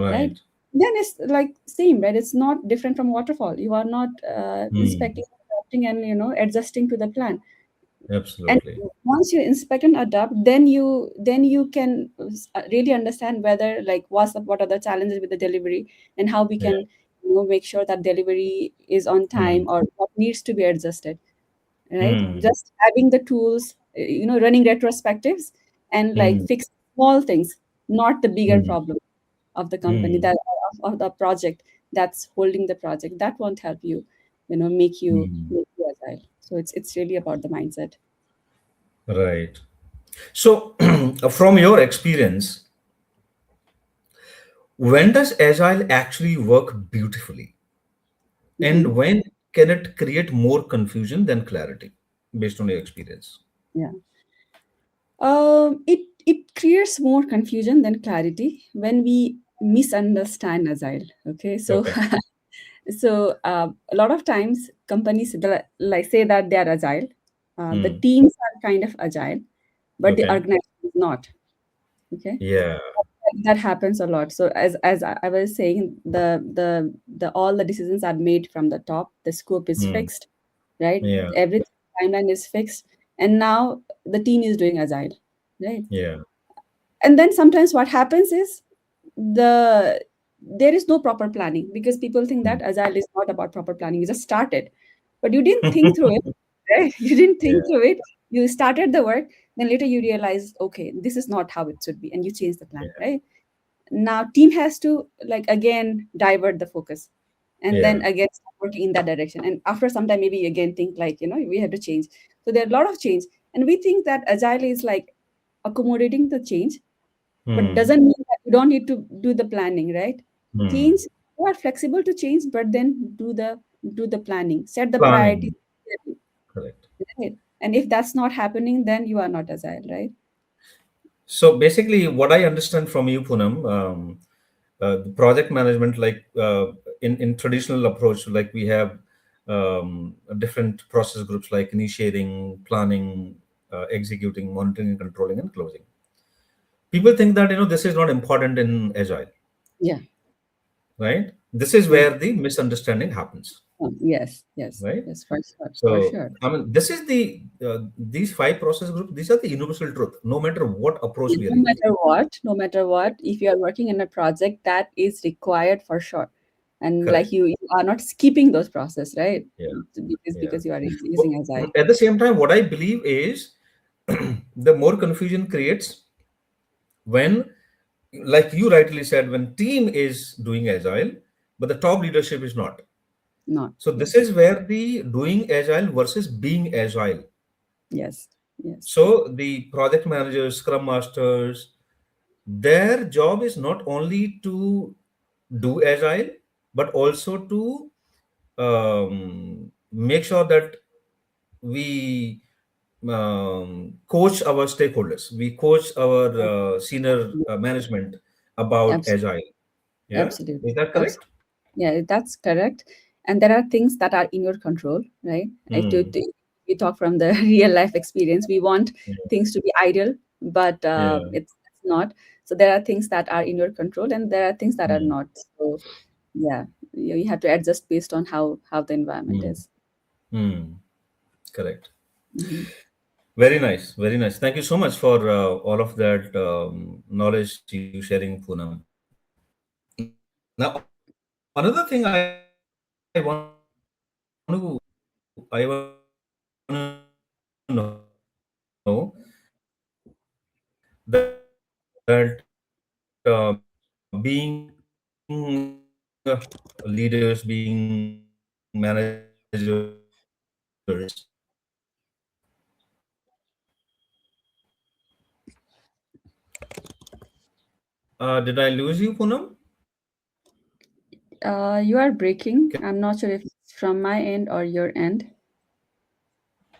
right? Right. Then it's like same, right? It's not different from waterfall. You are not Mm, inspecting, adapting, and adjusting to the plan. And Absolutely. once you inspect and adapt, then you can really understand whether like what are the challenges with the delivery, and how we Yeah. can make sure that delivery is on time, Mm. or what needs to be adjusted, right? Mm. Just having the tools, running retrospectives, and like Mm. fix small things, not the bigger Mm. problem of the company, Mm. that of the project that's holding the project. That won't help you, Mm. make you agile. So it's really about the mindset. Right. So, from your experience, when does Agile actually work beautifully? Hmm. And when can it create more confusion than clarity, based on your experience? Yeah. It creates more confusion than clarity when we misunderstand agile. Okay, so Okay. a lot of times companies like say that they are agile, the Hmm. teams are kind of agile, but the Okay. organization is not. Okay, Yeah. that happens a lot. So as I was saying, the all the decisions are made from the top. The scope is Hmm. fixed, right? Yeah. Every timeline is fixed, and now the team is doing agile, right? Yeah. And then sometimes what happens is the there is no proper planning, because people think Hmm. that agile is not about proper planning. You just started, but you didn't think through it, right? You didn't Yeah. think through it. You started the work, then later you realize, okay, this is not how it should be, and you change the plan, Yeah. right? Now team has to like again divert the focus, and then Yeah. again start working in that direction, and after some time maybe again think like, we have to change. So there are a lot of change, and we think that agile is like accommodating the change, but Hmm. doesn't mean that you don't need to do the planning, right? Hmm. Change, you are flexible to change, but then do the planning, set the priorities Planning. clearly, Correct. right? And if that's not happening, then you are not agile, right? So basically, what I understand from you, Poonam, the project management, like in traditional approach, like we have different process groups like initiating, planning, executing, monitoring, and controlling, and closing. People think that this is not important in agile, Yeah, right? This is yeah. where the misunderstanding happens, Yes, yes, right? yes, for sure, for So sure. I mean, this is these five process groups. These are the universal truth, no matter what approach Yeah, we are using. no matter what, if you are working in a project, that is required for sure. And like Correct. you are not skipping those process, right? Yeah. Yeah. Because you are But using agile. at the same time, what I believe is the more confusion creates when, like you rightly said, when team is doing agile, but the top leadership is not. Not, So this yes, is where the doing agile versus being agile. yes, yes. So the project managers, scrum masters, their job is not only to do agile, but also to make sure that we coach our stakeholders, we coach our senior management about Absolutely. agile. Yeah, Absolutely. is that correct? Absolutely. Yeah, that's correct. And there are things that are in your control, right? Hmm. We talk from the real life experience. We want Yeah. things to be ideal, but Yeah. it's not. So there are things that are in your control, and there are things that are Hmm. not. So yeah, you have to adjust based on how the environment Hmm. is. Hmm. Correct. Mhm. Very nice. Very nice. Thank you so much for all of that knowledge you sharing, Poonam. Now, another thing I want to did I lose you, Poonam? You are breaking. Can I'm not sure if it's from my end or your end.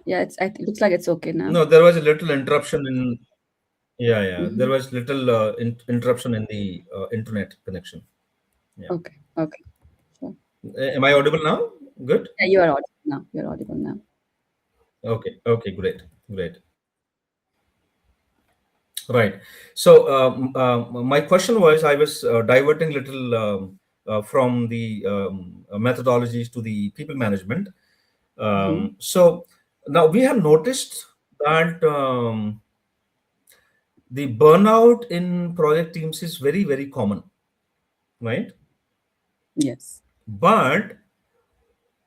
Yeah, it looks like it's okay now. No, there was a little interruption in. Yeah, yeah. There Hmm. was little interruption in the internet connection. Yeah. Okay, okay. Sure. Am I audible now? Good. Yeah, you are audible now. You're audible now. Okay. Okay. Great. Great. Right. So my question was, I was diverting little from the methodologies to the people management. Hmm. So now we have noticed. that the burnout in project teams is very, very common, right? Yes. But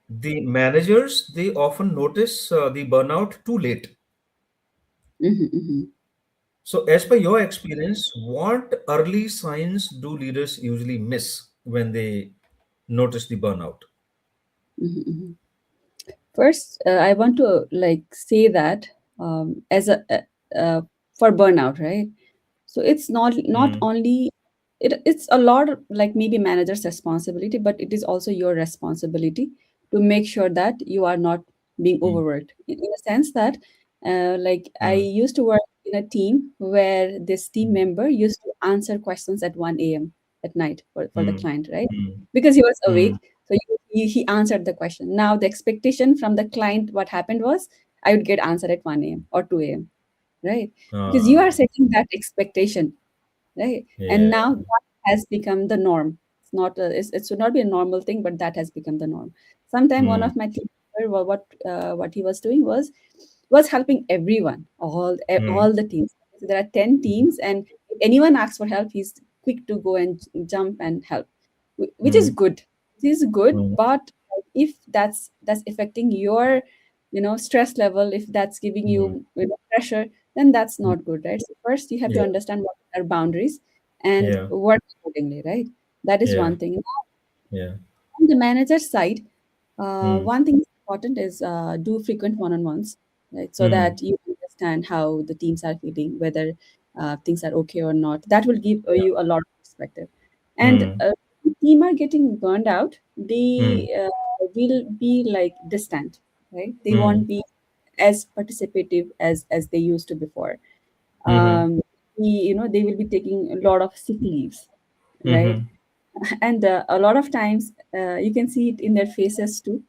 the managers, they often notice the burnout too late. Mm-hmm, mm-hmm, So, as per your experience, what early signs do leaders usually miss when they notice the burnout? mm-hmm, mm-hmm. First, I want to like say that as a for burnout, right? So it's not Mm, only it's a lot of, like maybe manager's responsibility, but it is also your responsibility to make sure that you are not being mm, overworked. In a sense that, like I mm, used to work in a team where this team mm, member used to answer questions at 1 a.m. at night for the mm, client, right? mm, Because he was mm, awake, so he answered the question. Now the expectation from the client, what happened was I would get answer at 1 a.m. or 2 a.m., right? Because you are ah, setting that expectation, right? And yeah. now that has become the norm. It's not it should not be a normal thing, but that has become the norm. Sometime one Mm, of my team member, what he was doing was helping everyone, mm, all the teams. So there are 10 teams, and if anyone asks for help, he's quick to go and jump and help, which is mm, good. It is good, mm, but if that's affecting your stress level, if that's giving mm, you pressure, then that's mm, not good, right? So first you have to yeah, understand what are boundaries and yeah, work accordingly, right? That is yeah, one thing. yeah. On the manager side, Mm, one thing is important is do frequent one-on-ones, right? So mm, that you understand how the teams are feeling, whether things are okay or not. That will give yeah. you a lot of perspective. And Mm, if team are getting burned out, mm, they will be like distant, right? They mm, won't be as participative as they used to before. mm-hmm, Um, they will be taking a lot of sick leaves, right? mm-hmm, And a lot of times you can see it in their faces too.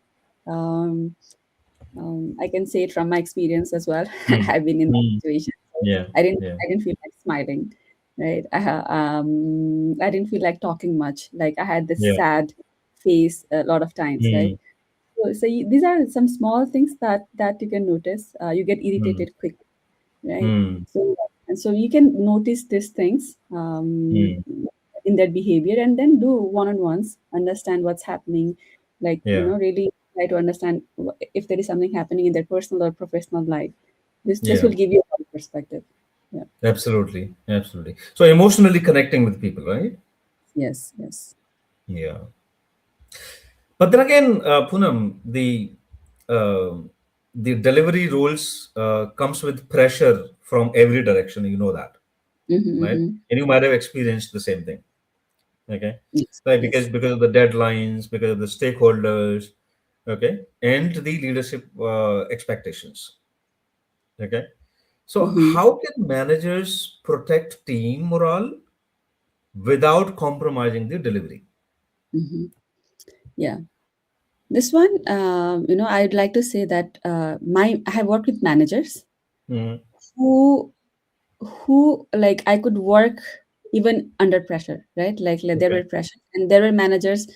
um, I can say it from my experience as well. mm, I've been in that mm, situation. So yeah, i didn't yeah, i didn't feel like smiling, right? I didn't feel like talking much, like I had this yeah. sad face a lot of times, right? Mm, These are some small things that you can notice. You get mm, irritated quick, right? mm, So you can notice these things mm, in their behavior, and then do one-on-ones, understand what's happening, like yeah, really try to understand if there is something happening in their personal or professional life. This yeah. will give you a perspective. Yeah. Absolutely, absolutely. So emotionally connecting with people, right? Yes, yes. Yeah. But then again, Poonam, the delivery rules comes with pressure from every direction. You know that, Mm-hmm, right? mm-hmm. And you might have experienced the same thing. Okay, Yes, right? yes. Because of the deadlines, because of the stakeholders, okay, and the leadership expectations. Okay, so Mm-hmm, how can managers protect team morale without compromising the delivery? mm-hmm. Yeah. This one, I'd like to say that I have worked with managers Mm, who like I could work even under pressure, right? Like there okay. were pressure, and there were managers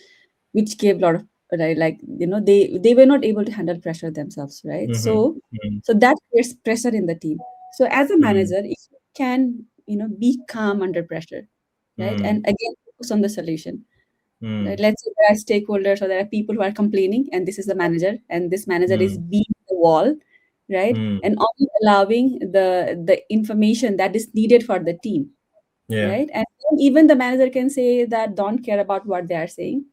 which gave a lot of, right, like they were not able to handle pressure themselves, right? Mm-hmm. Mm, So that creates pressure in the team. So as a mm, manager, if you can be calm under pressure, right, mm, and again focus on the solution, right? mm, Let's say there are stakeholders or there are people who are complaining, and this is the manager, and this manager is mm, being the wall, right? mm. And only allowing the information that is needed for the team, Yeah. right? And then even the manager can say that don't care about what they are saying,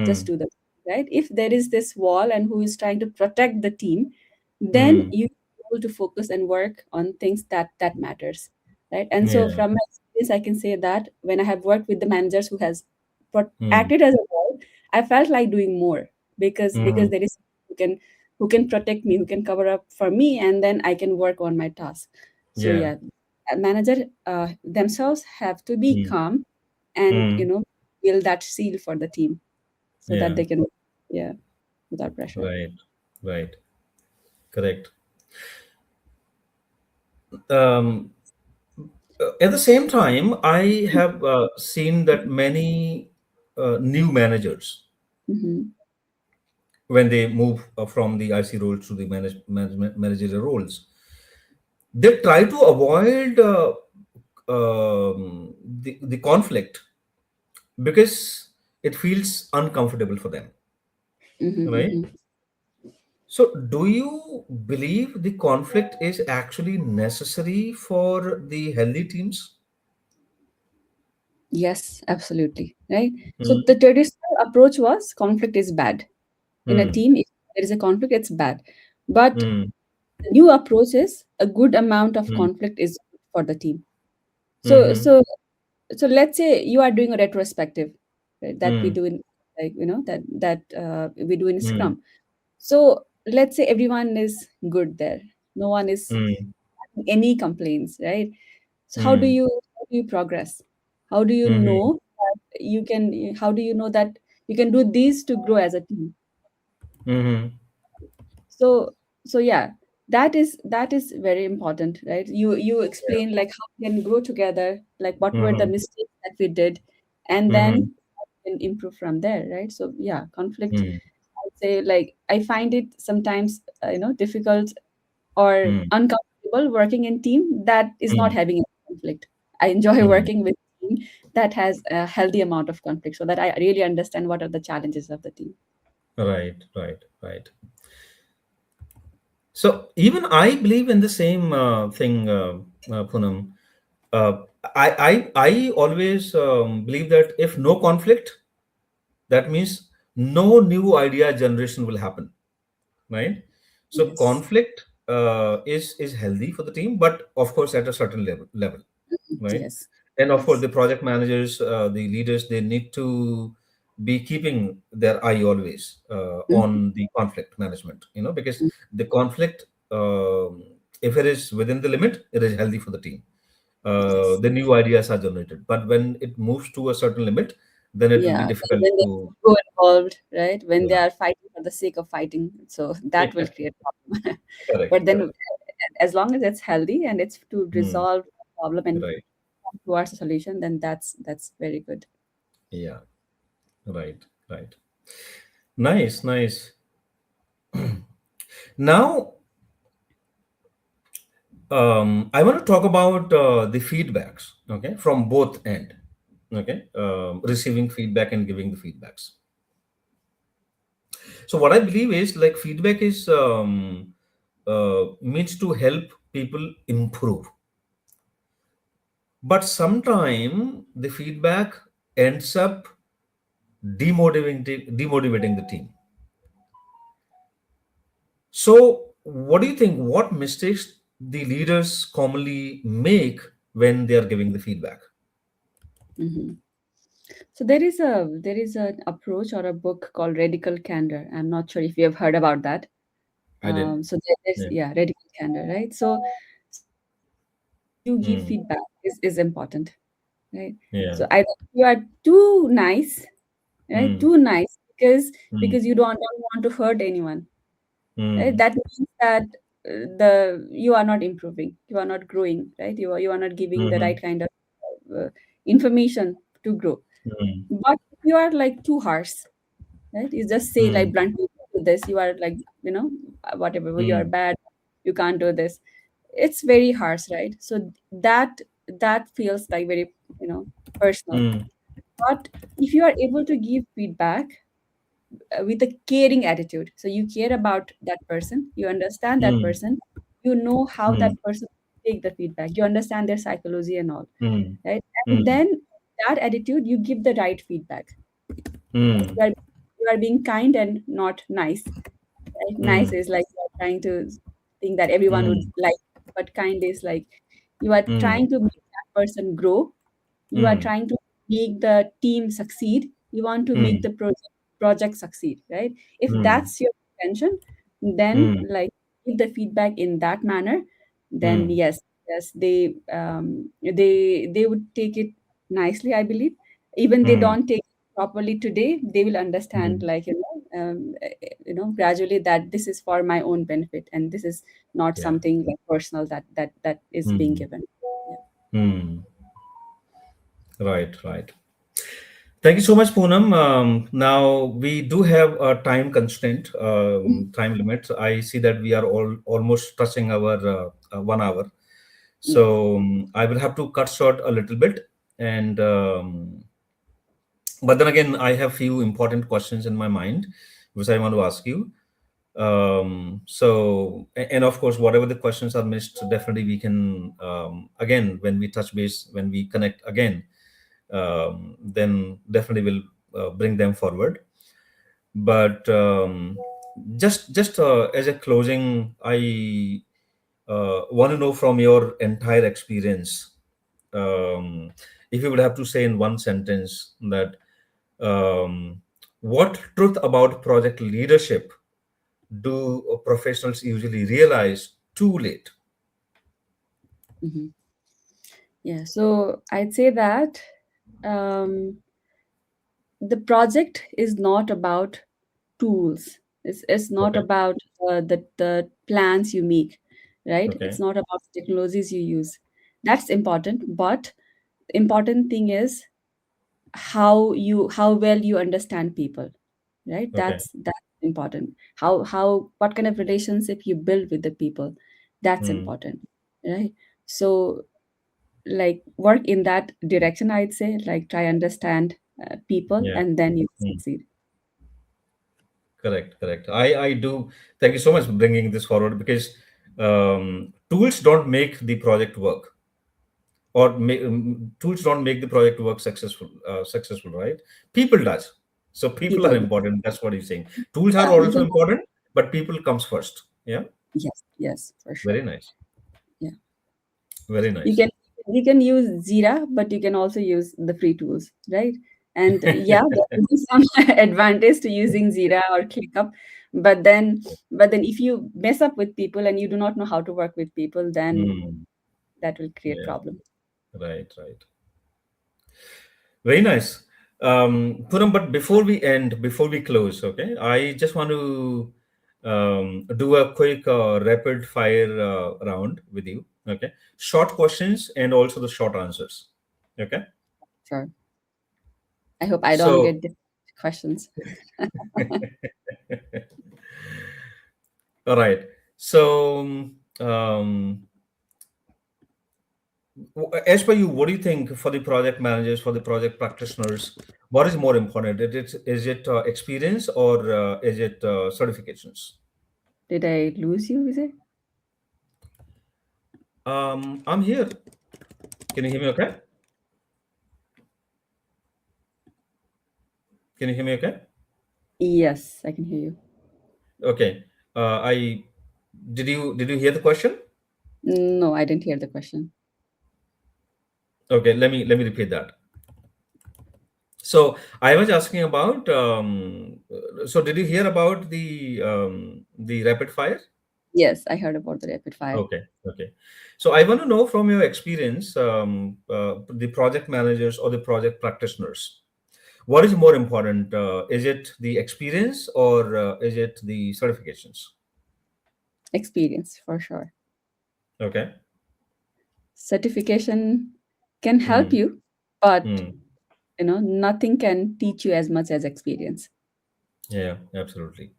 just Mm, do the, right? If there is this wall and who is trying to protect the team, then mm. you able to focus and work on things that matters, right? And so Yeah. from my experience, I can say that when I have worked with the managers who has Mm, acted as a wall, I felt like doing more, because mm. there is who can protect me, who can cover up for me, and then I can work on my task. So Yeah. yeah, a manager themselves have to be Mm, calm and mm. build that seal for the team so that Yeah. they can, yeah, without pressure. Right. Right. Correct. Um, at the same time, I have seen that many new managers, Mm-hmm. when they move from the IC roles to the managerial roles, They try to avoid the conflict because it feels uncomfortable for them, Mm-hmm, right? mm-hmm. So, do you believe the conflict is actually necessary for the healthy teams? Yes, absolutely. Right. So the Mm, traditional approach was conflict is bad. In a mm, team, if there is a conflict, it's bad. But mm, the new approach is a good amount of mm, conflict is good for the team. So mm, so so let's say you are doing a retrospective, right, that we mm, do in, like, we do in mm, Scrum. So let's say everyone is good there. No one is mm, having any complaints, right? So mm, how do you progress? How do you mm, know that you can? How do you know that you can do these to grow as a team? mm, So yeah, that is very important, right? You yeah. explain like how we can grow together, like what were the Mm, mistakes that we did, and mm, then we can improve from there, right? So yeah, conflict, mm, I would say, like, I find it sometimes difficult or mm, uncomfortable working in team that is not mm, having a conflict. I enjoy mm. working with team that has a healthy amount of conflict, so that I really understand what are the challenges of the team. Right, right, right. So even I believe in the same thing, Poonam. Uh, I always believe that if no conflict, that means no new idea generation will happen, right? So Yes. conflict is healthy for the team, but of course at a certain level, Mhm. right? Yes. And of course Yes. the project managers, the leaders, they need to be keeping their eye always Mhm. on the conflict management, because the conflict, if it is within the limit, it is healthy for the team. Yes. The new ideas are generated, but when it moves to a certain limit, then it will be Yeah. difficult When there's to. ego involved, right? When they Yeah. are fighting for the sake of fighting, so that will create problem. Correct, But then, correct. as long as it's healthy and it's to Hmm. resolve the problem and Right. come towards a solution, then that's very good. Yeah. Right. Right. Nice. Nice. Now, I want to talk about the feedbacks. Okay, from both end. Okay, receiving feedback and giving the feedbacks. So what I believe is like feedback is means to help people improve, but sometimes the feedback ends up demotivating the team. So, what do you think? What mistakes the leaders commonly make when they are giving the feedback? Hmm. So there is an approach or a book called Radical Candor. I'm not sure if you have heard about that. I did. So there's, Yeah. yeah, radical candor, right? So how you give Mm, feedback is important, right? yeah. So either you are too nice, right? Mm, Too nice mm, because you don't want to hurt anyone, right? mm, That means that the you are not improving, you are not growing, right? You are not giving the mhm, right kind of information to grow. mm, But if you are like too harsh, right? You just say like mm, bluntly, "Do this." You are like, whatever, you are mm, bad. You can't do this. It's very harsh, right? So that feels like very, personal. mm, But if you are able to give feedback with a caring attitude, so you care about that person, you understand that mm, person, you know how that mm, person take the feedback, you understand their psychology and all, mm, right? And mm, then that attitude, you give the right feedback. Right? mm, You are being kind and not nice. Right? Nice mm, is like you are trying to think that everyone would mm, like, but kind is like you are mm, trying to make that person grow. You are mm, trying to make the team succeed. You want to make mm, the project succeed, right? If mm, that's your intention, then mm, like give the feedback in that manner, then mm, yes, yes, they would take it nicely, I believe. Even they mm, don't take it properly today, they will understand, mm. like, gradually, that this is for my own benefit and this is not Yeah. something like personal that is being Mm, given. Yeah. mm. Right, right. Thank you so much, Poonam. Now we do have a time constraint, time limit. I see that we are all almost touching our 1 hour. Yeah. So I will have to cut short a little bit, and but then again, I have few important questions in my mind, which I want to ask you. And of course, whatever the questions are missed, definitely we can again, when we touch base, when we connect again, then definitely we'll bring them forward. But just as a closing, I want to know from your entire experience, um, if you would have to say in one sentence that um, what truth about project leadership do professionals usually realize too late? Hmm. Yeah. So I'd say that um, the project is not about tools. It's not Okay. about the plans you make, right? It's Okay. not about technologies you use. That's important, but the important thing is how well you understand people, right? Okay. That's important. How what kind of relationship you build with the people, that's Hmm. important, right? So like work in that direction, I'd say, like try understand people Yeah. and then you Hmm. succeed. Correct. Correct. I do. Thank you so much for bringing this forward, because tools don't make the project work, or tools don't make the project work successful, right? People does. So people are People. important. That's what he's saying. Tools are Yeah, also people. important, but people comes first. Yeah. Yes, yes, for Very sure. nice. Yeah. Very You nice. can you can use Jira, but you can also use the free tools, right? And yeah, there is some advantage to using Jira or ClickUp, but then if you mess up with people and you do not know how to work with people, then Hmm. that will create Yeah. problem. Right. Right. Very nice. Puram, but before we close, okay, I just want to do a quick rapid fire round with you. Okay, short questions and also the short answers. Okay, Sure. I hope I don't so get the questions. all right. So as per you, what do you think for the project managers, for the project practitioners? What is more important? Is it experience, or is it certifications? Did I lose you, is it? I'm here. Can you hear me okay? Can you hear me okay? Yes, I can hear you. Okay. I did you hear the question? No, I didn't hear the question. Okay, let me repeat that. So I was asking about. So did you hear about the rapid fire? Yes, I heard about the rapid fire. Okay. Okay. So I want to know from your experience, the project managers or the project practitioners, what is more important? Is it the experience, or is it the certifications? Experience for sure. Okay. Certification can help Hmm. you, but Hmm. nothing can teach you as much as experience. Yeah, absolutely.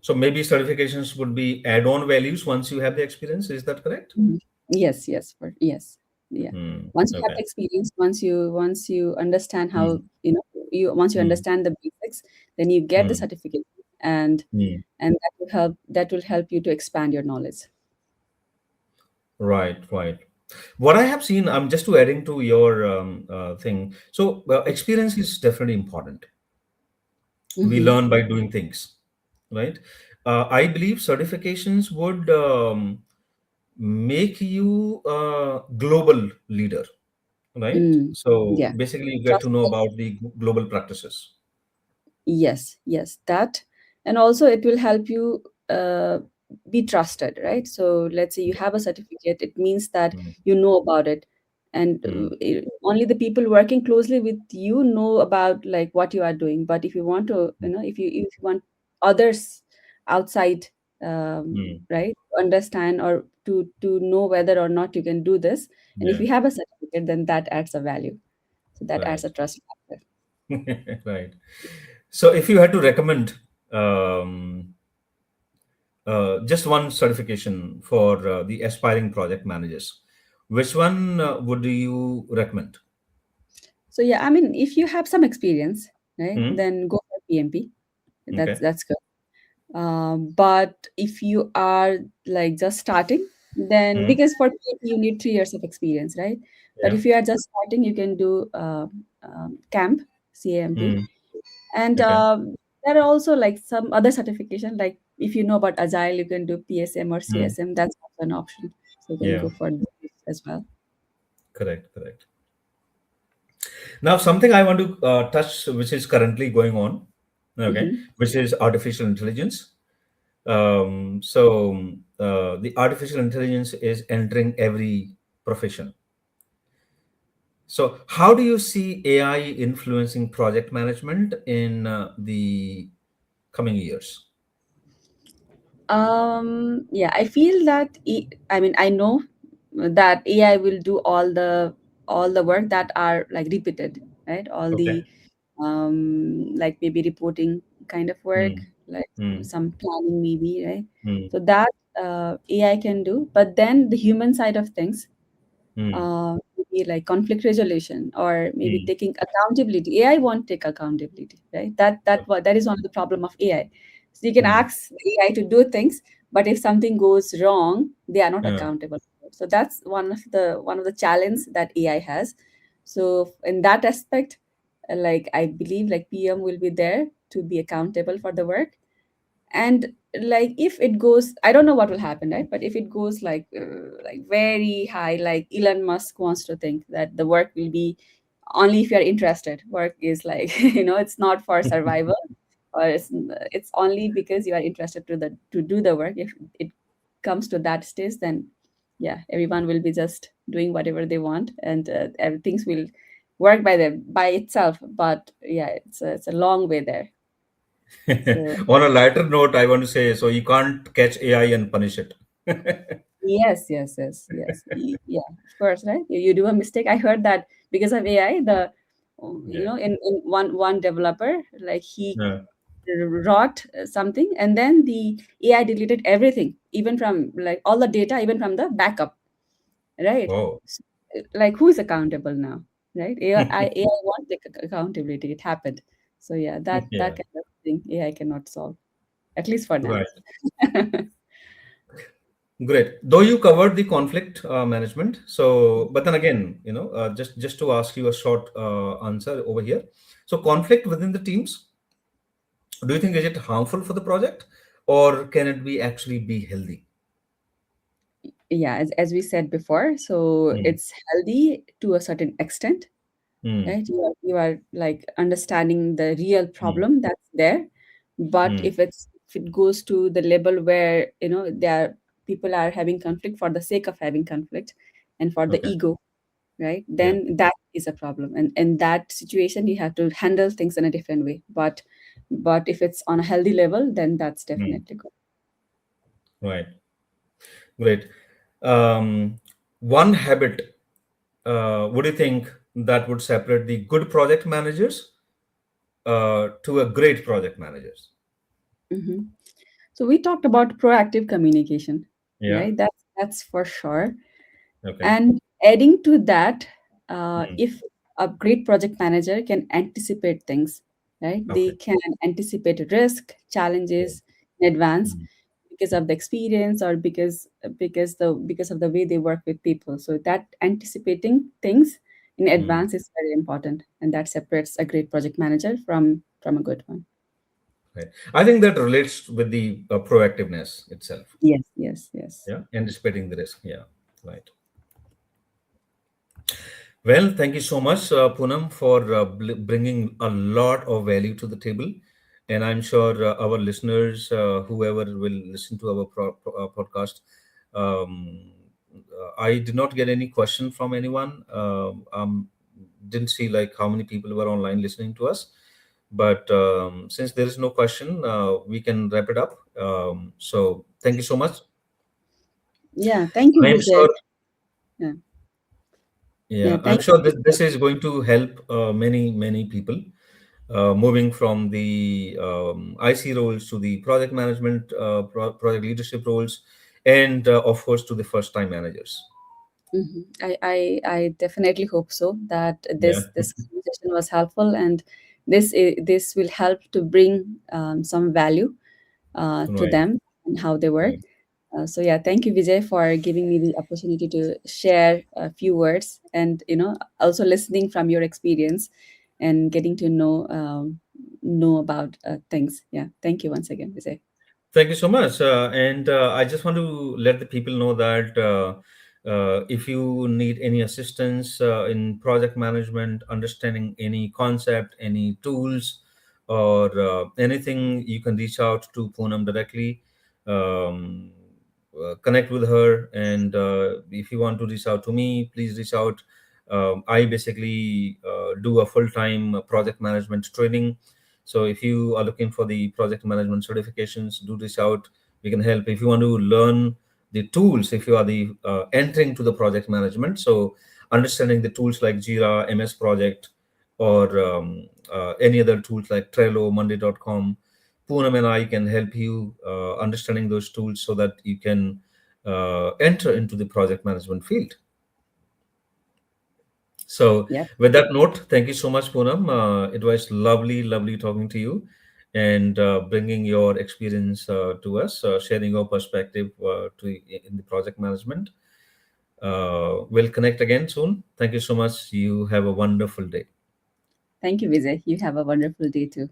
So maybe certifications would be add-on values once you have the experience. Is that correct? Mhm. Yes, yes, yes, yeah. Hmm. Once you have Okay. the experience, once you understand how, Hmm. you once you Hmm. understand the basics, then you get the Hmm. certificate, and Hmm. that will help you to expand your knowledge. Right. Right. What I have seen, I'm just to adding to your thing. So experience is definitely important. We Mm-hmm. learn by doing things, right? I believe certifications would make you a global leader, right? Mm. So Yeah. basically, you get to Trust. know about the global practices. Yes, yes, that. And also it will help you be trusted, right? So let's say you Yeah. have a certificate, it means that Hmm. you know about it. And Hmm. only the people working closely with you know about like what you are doing. But if you want to, if you want others outside, Hmm. right, to understand or to know whether or not you can do this, and if Yeah. you have a certificate, then that adds a value. So that adds Right. a trust factor. Right. So if you had to recommend um, just one certification for the aspiring project managers, Which one would you recommend? So yeah, I mean, if you have some experience, right, Hmm. then go for PMP. Okay. That's good. But if you are like just starting, then Hmm. because for PMP you need 3 years of experience, right? But Yeah. if you are just starting, you can do CAMP, CAMP, Hmm. and Okay. there are also like some other certification. Like if you know about Agile, you can do PSM or Hmm. CSM. That's also an option. So you can Yeah. go for this as well. Correct. Correct. Now, something I want to touch, which is currently going on, okay, Hmm. which is artificial intelligence. So the artificial intelligence is entering every profession. So, how do you see AI influencing project management in the coming years? Yeah, I feel that I mean, I know that AI will do all the work that are like repeated, right? All Okay. the like maybe reporting kind of work, Hmm. like Hmm. some planning maybe, right? Hmm. So that AI can do, but then the human side of things, Hmm. maybe like conflict resolution or maybe Hmm. taking accountability. AI won't take accountability, right? That is one of the problem of AI. So you can Hmm. ask AI to do things, but if something goes wrong, they are not Yeah. accountable. So that's one of the challenge that AI has. So in that aspect, like I believe like PM will be there to be accountable for the work. And like if it goes, I don't know what will happen, right? But if it goes like very high, like Elon Musk wants to think that the work will be only if you're interested. Work is like it's not for survival, or it's only because you are interested to do the work. If it comes to that stage, then yeah, everyone will be just doing whatever they want, and everything will work by itself. But yeah, it's a long way there. So On a lighter note, I want to say, so you can't catch AI and punish it. yes, yes, yes, yes. Yeah, of course, right? You do a mistake. I heard that because of AI, Yeah. in one developer, like he Yeah. wrote something, and then the AI deleted everything, even from like all the data, even from the backup, right? Oh. So, like who is accountable now, right? AI won't take accountability. It happened. So yeah, that Yeah. kind of thing AI cannot solve, at least for now. Right. Great. Though you covered the conflict management, so but then again, just to ask you a short answer over here. So conflict within the teams, do you think is it harmful for the project, or can it be actually be healthy? Yeah, as we said before, so Hmm. it's healthy to a certain extent, Hmm. right? You are like understanding the real Hmm. problem that's there. But Hmm. if it goes to the level where there are people are having conflict for the sake of having conflict and for the Okay. ego, right? Yeah. Then that is a problem, and in that situation you have to handle things in a different way. But if it's on a healthy level, then that's Hmm. definitely good. Right. Great. Um, One habit, what do you think that would separate the good project managers to a great project managers? Hmm. So we talked about proactive communication, Yeah. right? That's for sure. Okay. And adding to that, Hmm. if a great project manager can anticipate things, right? They Okay. can anticipate risk, Yeah. challenges in advance Hmm. because of the experience or because of the way they work with people. So that anticipating things in Hmm. advance is very important, and that separates a great project manager from a good one. Right. I think that relates with the proactiveness itself. Yes, yes, yes. Yeah. Anticipating the risk. Yeah. Right. Well, thank you so much, Poonam, for bringing a lot of value to the table. And I'm sure our listeners, whoever will listen to our podcast, um, I did not get any question from anyone. Didn't see like how many people were online listening to us. But since there is no question, we can wrap it up. So thank you so much. Yeah, thank you, I am Vijay. sure. Yeah, yeah, Yeah, I'm thank sure you. this is going to help many people moving from the IC roles to the project management, project leadership roles, and of course to the first time managers. I definitely hope so that Yeah, this conversation was helpful, and this will help to bring some value to right, them and how they work. right. So yeah, thank you, Vijay, for giving me the opportunity to share a few words, and also listening from your experience and getting to know about things. Yeah, thank you once again, Vijay. Thank you so much. And I just want to let the people know that if you need any assistance in project management, understanding any concept, any tools, or anything, you can reach out to Poonam directly. Um, Connect with her. And if you want to reach out to me, please reach out. I basically do a full time project management training, so if you are looking for the project management certifications, do reach out. We can help. If you want to learn the tools, if you are the entering to the project management, so understanding the tools like Jira, MS Project, or any other tools like Trello, Monday.com, Poonam and I can help you understanding those tools so that you can enter into the project management field. So, Yep. with that note, thank you so much, Poonam. It was lovely, lovely talking to you and bringing your experience to us, sharing your perspective in the project management. We'll connect again soon. Thank you so much. You have a wonderful day. Thank you, Vijay. You have a wonderful day too.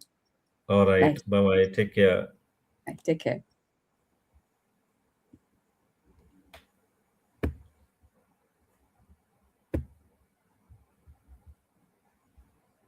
All right. Bye. Bye bye. Take care. Bye. Take care.